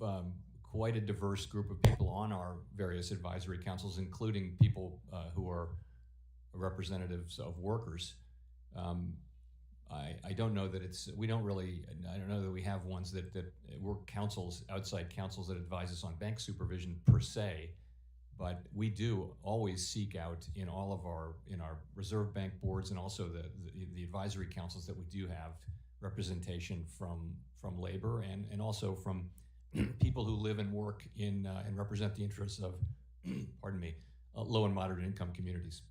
quite a diverse group of people on our various advisory councils, including people who are representatives of workers. I don't know that I don't know that we have ones that work councils, outside councils that advise us on bank supervision per se, but we do always seek out in all of our reserve bank boards and also the advisory councils that we do have representation from labor and also from people who live and work in and represent the interests of low and moderate income communities.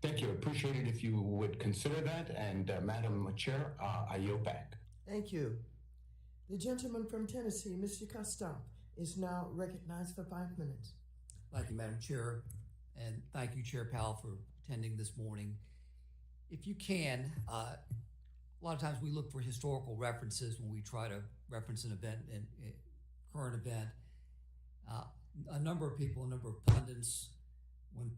Thank you. Appreciate it if you would consider that. And Madam Chair, I yield back. Thank you. The gentleman from Tennessee, Mr. Costa, is now recognized for 5 minutes. Thank you, Madam Chair, and thank you, Chair Powell, for attending this morning. If you can, a lot of times we look for historical references when we try to reference an event, a current event. A number of people, a number of pundits, when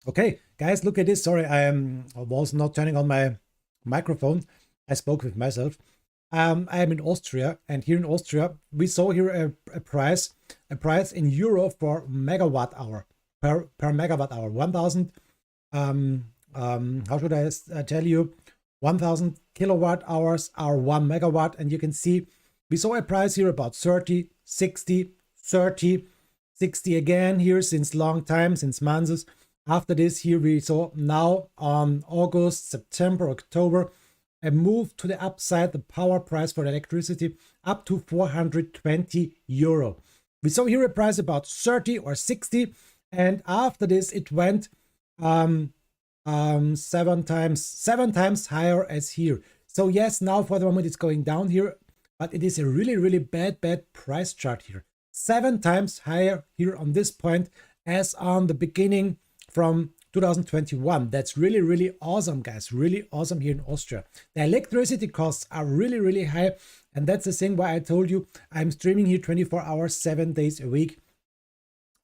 Okay, guys, look at this. Sorry, I was not turning on my microphone. I spoke with myself. I am in Austria, and here in Austria, we saw here a price in euro for megawatt hour per megawatt hour. 1,000. How should I tell you? 1,000 kilowatt hours are 1 megawatt, and you can see we saw a price here about 30, 60, 30, 60 again here since long time, since months. After this, here we saw now on August, September, October, a move to the upside, the power price for electricity up to 420 euro. We saw here a price about 30 or 60, and after this it went seven times higher as here. So yes, now for the moment it's going down here, but it is a really bad price chart here. 7 times higher here on this point as on the beginning from 2021. That's really awesome, guys. Really awesome here in Austria. The electricity costs are really high, and that's the thing why I told you I'm streaming here 24 hours, 7 days a week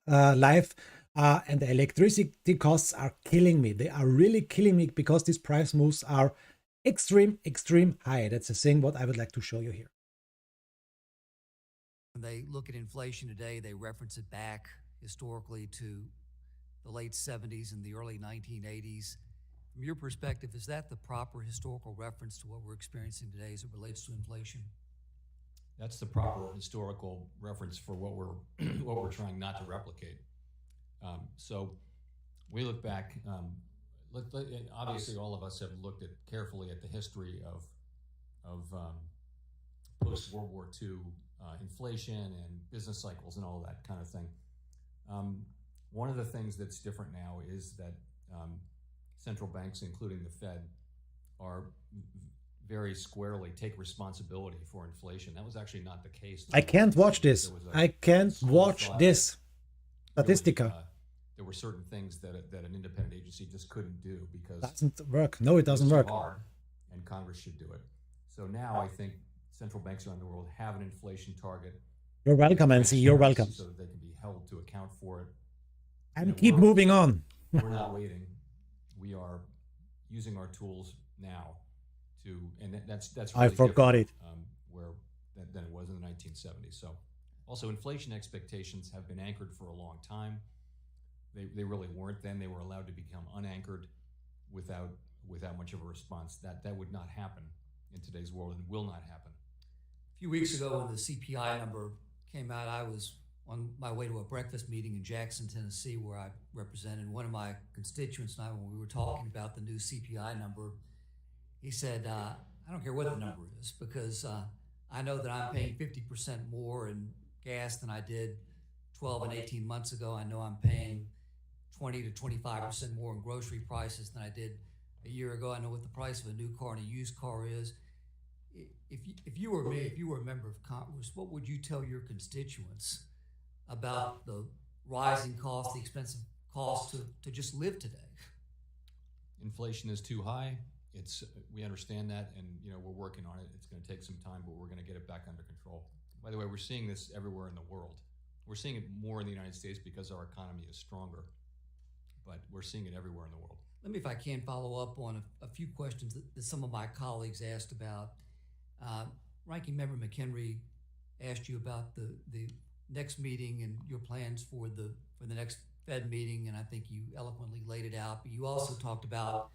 live And the electricity costs are killing me. They are really killing me because these price moves are extreme high. That's the thing what I would like to show you here. When they look at inflation today, they reference it back historically to the late 70s and the early 1980s. From your perspective, is that the proper historical reference to what we're experiencing today as it relates to inflation? That's the proper historical reference for what we're what we're trying not to replicate. So we look back. Obviously, all of us have looked carefully at the history of post World War II inflation and business cycles and all that kind of thing. One of the things that's different now is that central banks, including the Fed, are very squarely take responsibility for inflation. That was actually not the case. I can't watch this. I can't watch this. Statistica. There were certain things that an independent agency just couldn't do because doesn't work. No, it doesn't it's too work. hard, and Congress should do it. So now I think central banks around the world have an inflation target. You're welcome, NC. You're welcome. So that they can be held to account for it. And keep moving on. We're not waiting. We are using our tools now to, and that's really I forgot it. Than it was in the 1970s. So also inflation expectations have been anchored for a long time. They really weren't then. They were allowed to become unanchored without much of a response. That would not happen in today's world and will not happen. A few weeks ago when the CPI number came out, I was on my way to a breakfast meeting in Jackson, Tennessee, where I represented one of my constituents and I, when we were talking about the new CPI number, he said, I don't care what the number is because I know that I'm paying 50% more in gas than I did 12 and 18 months ago. I know I'm paying 20 to 25% more in grocery prices than I did a year ago. I know what the price of a new car and a used car is. If you were me, if you were a member of Congress, what would you tell your constituents about the rising cost, the expensive cost to just live today? Inflation is too high. We understand that, and we're working on it. It's going to take some time, but we're going to get it back under control. By the way, we're seeing this everywhere in the world. We're seeing it more in the United States because our economy is stronger, but we're seeing it everywhere in the world. Let me, if I can, follow up on a few questions that some of my colleagues asked about. Ranking Member McHenry asked you about the next meeting and your plans for the next Fed meeting, and I think you eloquently laid it out. But you also talked about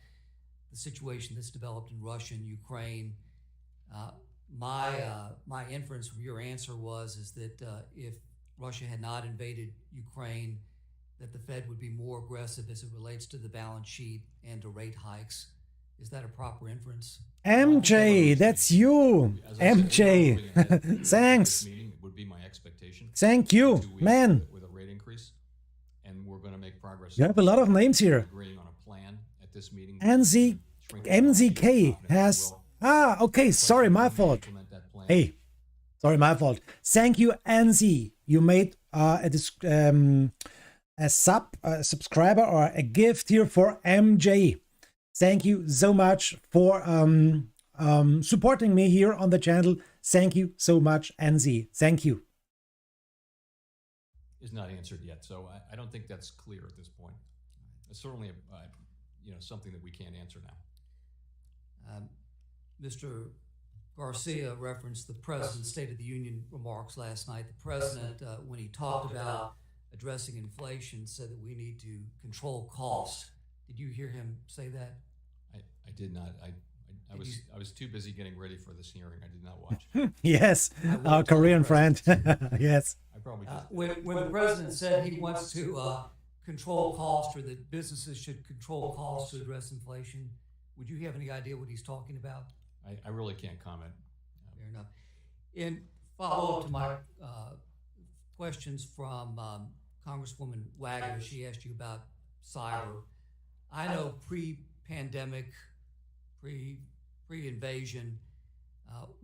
the situation that's developed in Russia and Ukraine. My inference from your answer is that if Russia had not invaded Ukraine, that the Fed would be more aggressive as it relates to the balance sheet and to rate hikes. Is that a proper inference? MJ, that's you. MJ, thanks. Meeting would be my expectation. Thank you, man. With a rate increase, and we're going to make progress. You have a lot of names here. Agreeing on a plan at this meeting. MZK has. Okay. Sorry, my fault. Hey, sorry, my fault. Thank you, NZ. You made a subscriber or a gift here for MJ. Thank you so much for supporting me here on the channel. Thank you so much, NZ. Thank you. Is not answered yet, so I don't think that's clear at this point. It's certainly something that we can't answer now. Mr. Garcia referenced the President's State of the Union remarks last night. The President, when he talked about addressing inflation, said that we need to control cost. Did you hear him say that? I did not. I was too busy getting ready for this hearing. I did not watch. Yes, our Korean friend. Yes. I probably just, when the President said he wants to control cost, or that businesses should control costs to address inflation, would you have any idea what he's talking about? I really can't comment. Fair enough. In follow-up to my questions from Congresswoman Wagner, she asked you about cyber. I know pre-pandemic, pre-invasion,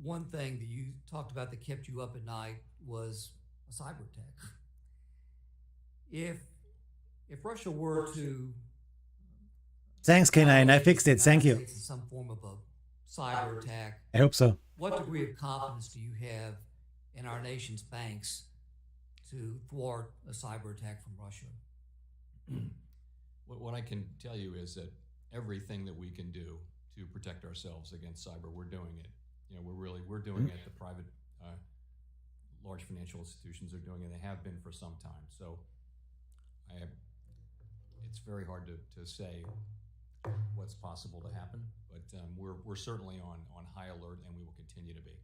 one thing that you talked about that kept you up at night was a cyber attack. If Russia were to... Thanks, K9. I fixed it. Thank you. Some form of a cyber attack. I hope so. What degree of confidence do you have in our nation's banks to thwart a cyber attack from Russia? what I can tell you is that everything that we can do to protect ourselves against cyber, we're doing it. You know, we're doing it. The private, large financial institutions are doing it. They have been for some time. So it's very hard to say what's possible to happen, but we're certainly on high alert, and we will continue to be.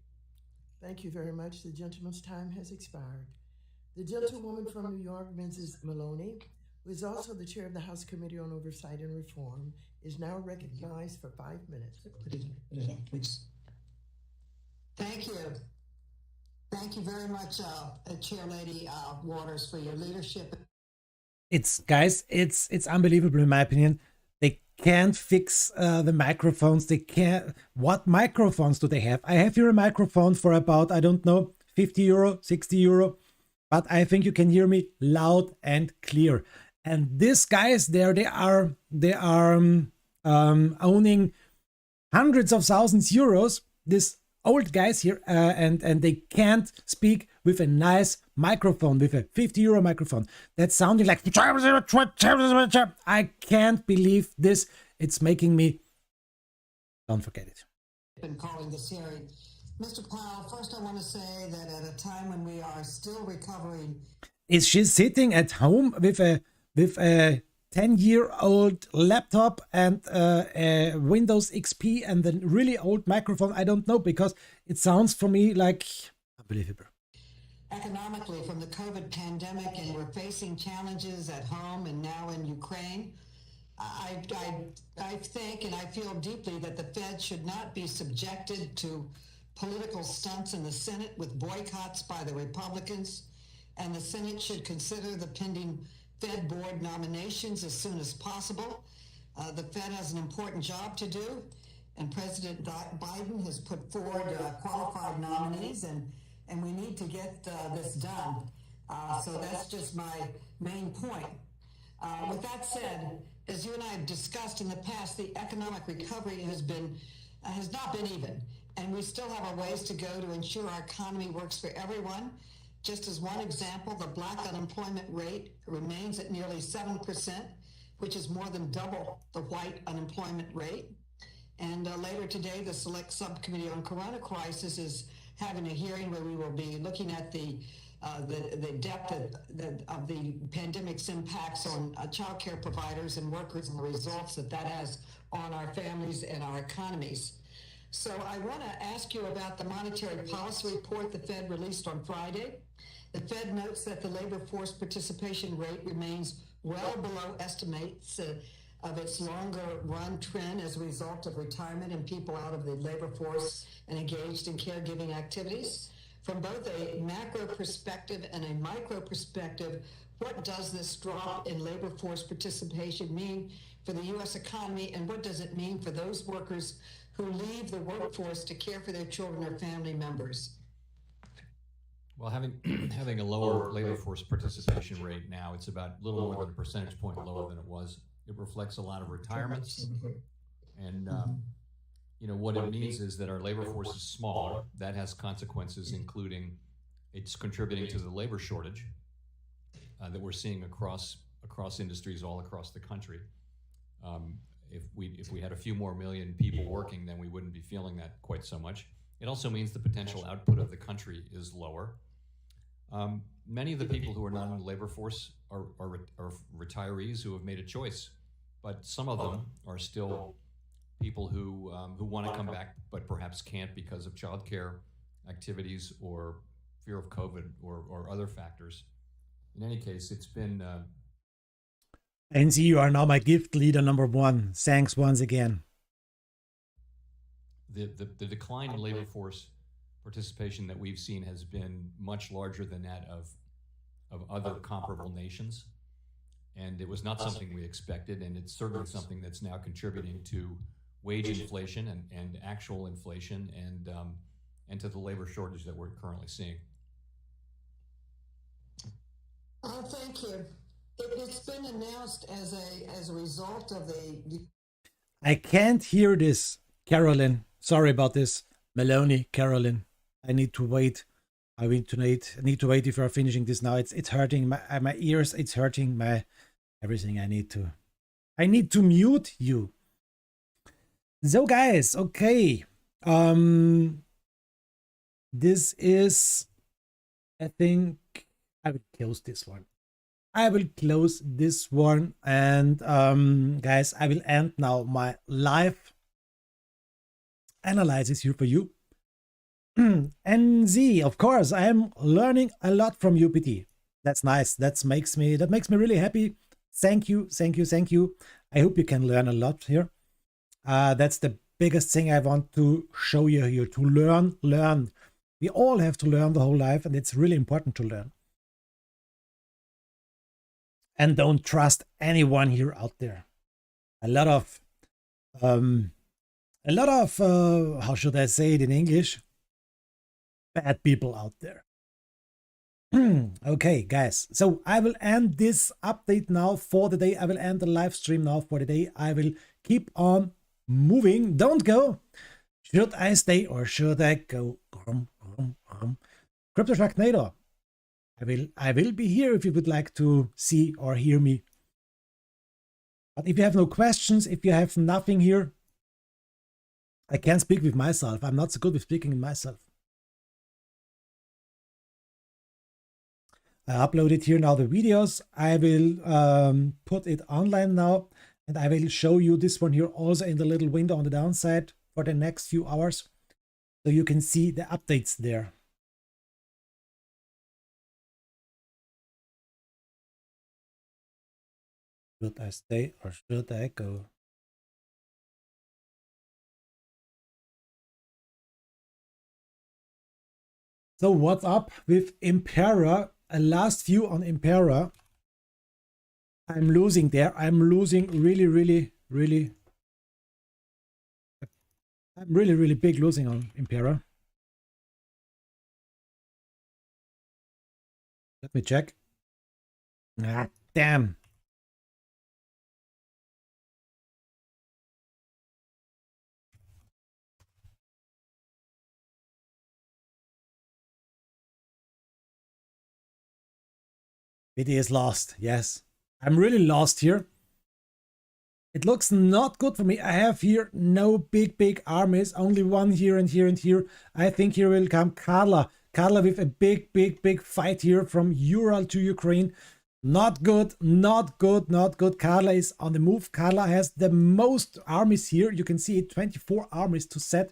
Thank you very much. The gentleman's time has expired. The gentlewoman from New York, Mrs. Maloney, who is also the chair of the House Committee on Oversight and Reform, is now recognized for 5 minutes. Please. Thank you. Thank you very much, Chair Lady Waters, for your leadership. It's, guys, it's unbelievable in my opinion. They can't fix the microphones. They can't. What microphones do they have? I have here a microphone for about, I don't know, 50 euro, 60 euro. But I think you can hear me loud and clear. And these guys there, they are owning hundreds of thousands euros. These old guys here, and they can't speak with a nice microphone, with a 50 euro microphone. That's sounding like I can't believe this. It's making me. Don't forget it. Been calling this hearing. Mr. Powell, first I want to say that at a time when we are still recovering. Is she sitting at home with a 10-year-old laptop and a Windows XP and a really old microphone? I don't know, because it sounds for me like unbelievable. Economically from the COVID pandemic, and we're facing challenges at home and now in Ukraine. I think and I feel deeply that the Fed should not be subjected to political stunts in the Senate with boycotts by the Republicans, and the Senate should consider the pending Fed board nominations as soon as possible. The Fed has an important job to do, and President Biden has put forward qualified nominees, and we need to get this done. So that's just my main point. With that said, as you and I have discussed in the past, the economic recovery has not been even. And we still have our ways to go to ensure our economy works for everyone. Just as one example, the black unemployment rate remains at nearly 7%, which is more than double the white unemployment rate. And later today, the Select Subcommittee on Corona Crisis is having a hearing where we will be looking at the depth of the pandemic's impacts on child care providers and workers, and the results that has on our families and our economies. So I want to ask you about the monetary policy report the Fed released on Friday. The Fed notes that the labor force participation rate remains well below estimates of its longer run trend as a result of retirement and people out of the labor force and engaged in caregiving activities. From both a macro perspective and a micro perspective, what does this drop in labor force participation mean for the U.S. economy, and what does it mean for those workers who leave the workforce to care for their children or family members? Well, having a lower labor force participation rate now, it's about a little more than a percentage point lower than it was. It reflects a lot of retirements, and you know what it means is that our labor force is smaller. That has consequences, including it's contributing to the labor shortage that we're seeing across industries all across the country. If we had a few more million people working, then we wouldn't be feeling that quite so much. It also means the potential output of the country is lower. Many of the people who are not in the labor force are retirees who have made a choice, but some of them are still people who want to come back but perhaps can't because of childcare activities or fear of COVID or other factors. In any case, it's been... NC, you are now my gift leader #1. Thanks once again. The decline in labor force participation that we've seen has been much larger than that of other comparable nations. And it was not something we expected, and it's certainly something that's now contributing to wage inflation and actual inflation and to the labor shortage that we're currently seeing. Thank you. It's been announced as a result of the... I can't hear this, Carolyn. Sorry about this. Maloney, Carolyn. I need to wait. I need to wait if you are finishing this now. It's hurting my ears. It's hurting my everything I need to mute you. So guys, okay. This is, I think I will close this one. I will close this one, and guys, I will end now my live analysis here for you. NZ, of course, I am learning a lot from you, Biti. That's nice. That makes me really happy. Thank you, thank you, thank you. I hope you can learn a lot here. That's the biggest thing I want to show you here, to learn. We all have to learn the whole life, and it's really important to learn. And don't trust anyone here out there. A lot of how should I say it in English? Bad people out there. Okay, guys. So I will end this update now for the day. I will end the live stream now for the day. I will keep on moving. Don't go. Should I stay or should I go? Crypto Sharknado. I will be here if you would like to see or hear me. But if you have no questions, if you have nothing here, I can't speak with myself. I'm not so good with speaking in myself. I uploaded here now the videos. I will put it online now, and I will show you this one here also in the little window on the downside for the next few hours, so you can see the updates there. Should I stay or should I go? So what's up with Impera? A last view on Impera. I'm losing there. I'm losing really I'm really big losing on Impera. Let me check. Ah, damn. Biti is lost. Yes, I'm really lost here. It looks not good for me. I have here no big armies, only one here and here and here. I think here will come Carla with a big fight here from Ural to Ukraine. Not good. Carla is on the move. Carla has the most armies here. You can see it, 24 armies to set.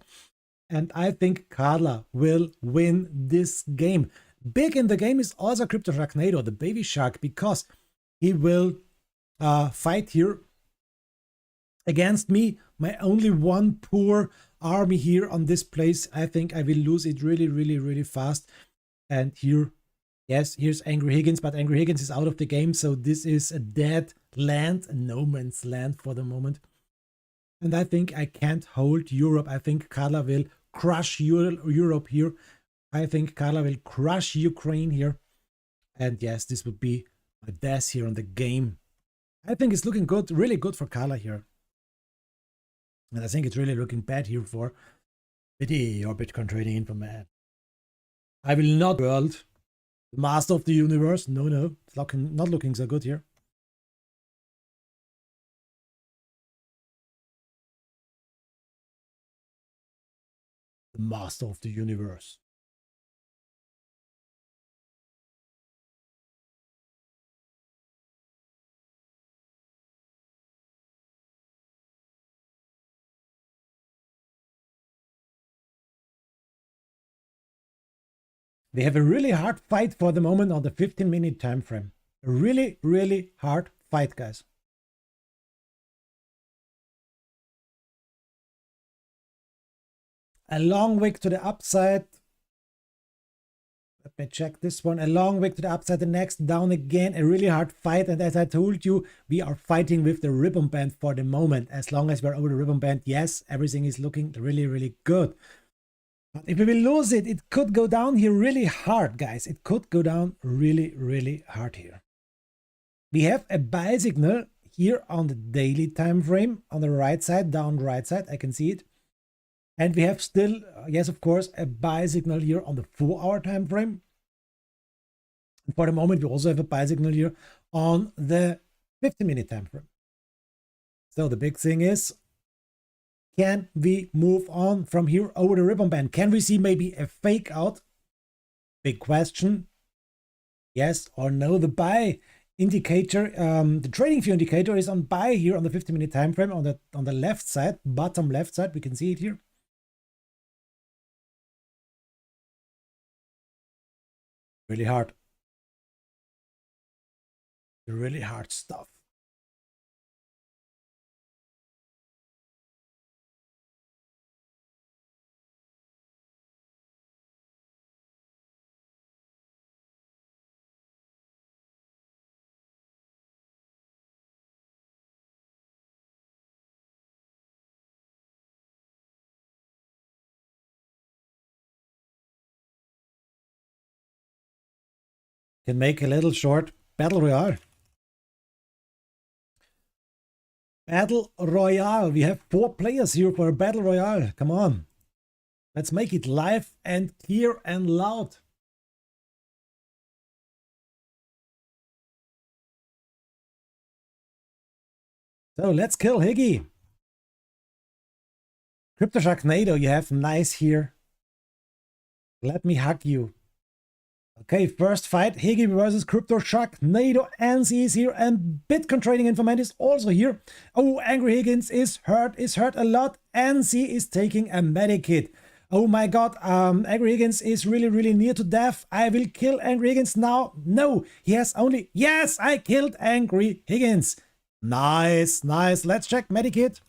And I think Carla will win this game. Big in the game is also Crypto Sharknado, the baby shark, because he will fight here against me. My only one poor army here on this place. I think I will lose it really fast. And here, yes, here's Angry Higgins, but Angry Higgins is out of the game, so this is a dead land, a no man's land for the moment. And I think I can't hold Europe. I think Carla will crush Europe here. I think Carla will crush Ukraine here. And yes, this would be my death here on the game. I think it's looking good, really good for Carla here. And I think it's really looking bad here for Biti or Bitcoin Trading Informant. I will not world the master of the universe. No, it's not looking so good here. The master of the universe. We have a really hard fight for the moment on the 15-minute time frame. A really hard fight, guys. A long wick to the upside. Let me check this one. A long wick to the upside, the next down again. A really hard fight. And as I told you, we are fighting with the ribbon band for the moment. As long as we're over the ribbon band, yes, everything is looking really good. But if we will lose it, it could go down here really hard, guys. It could go down really hard here. We have a buy signal here on the daily time frame on the right side, down right side. I can see it. And we have still, yes, of course, a buy signal here on the 4-hour time frame. And for the moment, we also have a buy signal here on the 15-minute time frame. So the big thing is, can we move on from here over the ribbon band? Can we see maybe a fake out? Big question. Yes or no? The buy indicator, the trading view indicator is on buy here on the 15-minute time frame on the left side, bottom left side. We can see it here. Really hard. Really hard stuff. Can make a little short battle royale. Battle royale. We have 4 players here for a battle royale. Come on. Let's make it live and clear and loud. So let's kill Higgy. Crypto Sharknado, you have nice here. Let me hug you. Okay, first fight, Higgy versus Crypto Sharknado. NC is here and Bitcoin Trading Informant is also here. Oh, Angry Higgins is hurt a lot. NC is taking a medikit. Oh my god, Angry Higgins is really near to death. I will kill Angry Higgins now. No, he has only... Yes, I killed Angry Higgins. Nice. Let's check medikit.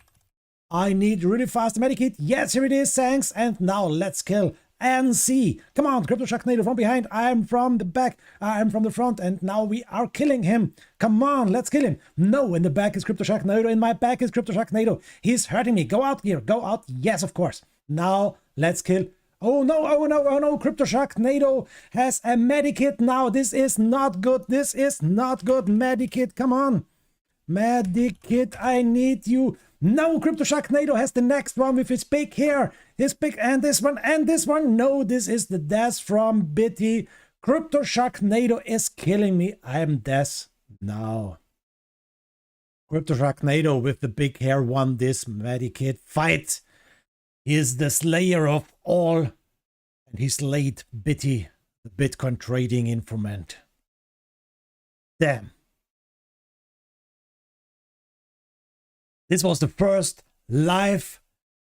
I need really fast medikit. Yes, here it is, thanks. And now let's kill NC. Come on, Crypto Sharknado from behind. I'm from the back. I'm from the front. And now we are killing him. Come on, let's kill him. No, in the back is Crypto Sharknado. In my back is Crypto Sharknado. He's hurting me. Go out here. Go out. Yes, of course. Now let's kill. Oh no. Crypto Sharknado has a medikit now. This is not good. This is not good. Medikit, come on. Medikit, I need you. No, Crypto Sharknado has the next one with his big hair. His big, and this one, and this one. No, this is the death from Biti. Crypto Sharknado is killing me. I am death now. Crypto Sharknado with the big hair won this medikit fight. He is the slayer of all. And he slayed Biti, the Bitcoin Trading Informant. Damn. This was the first live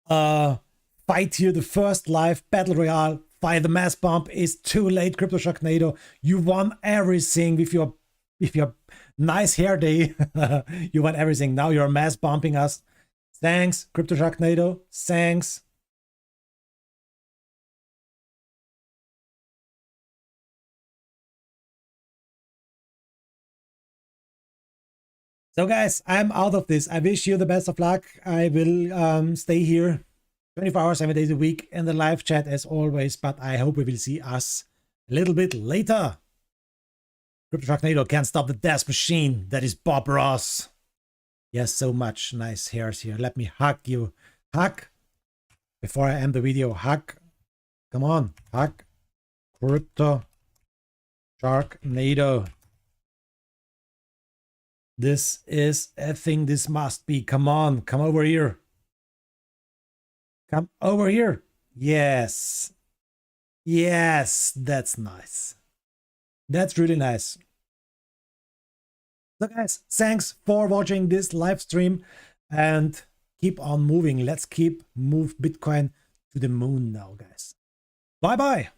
fight here, the first live battle royale. Fire the mass bump is too late, Crypto Sharknado. You won everything with your nice hair day. You won everything. Now you're mass bumping us. Thanks, Crypto Sharknado. Thanks. So guys, I'm out of this. I wish you the best of luck. I will stay here 24 hours, 7 days a week in the live chat as always, but I hope we will see us a little bit later. Crypto Sharknado can't stop the death machine. That is Bob Ross. Yes, so much nice hairs here. Let me hug you. Hug. Before I end the video, hug. Come on, hug. Crypto Sharknado. This is a thing. This must be. Come on, come over here. Come over here. Yes. Yes, that's nice. That's really nice. So guys, thanks for watching this live stream and keep on moving. Let's move Bitcoin to the moon now, guys. Bye-bye.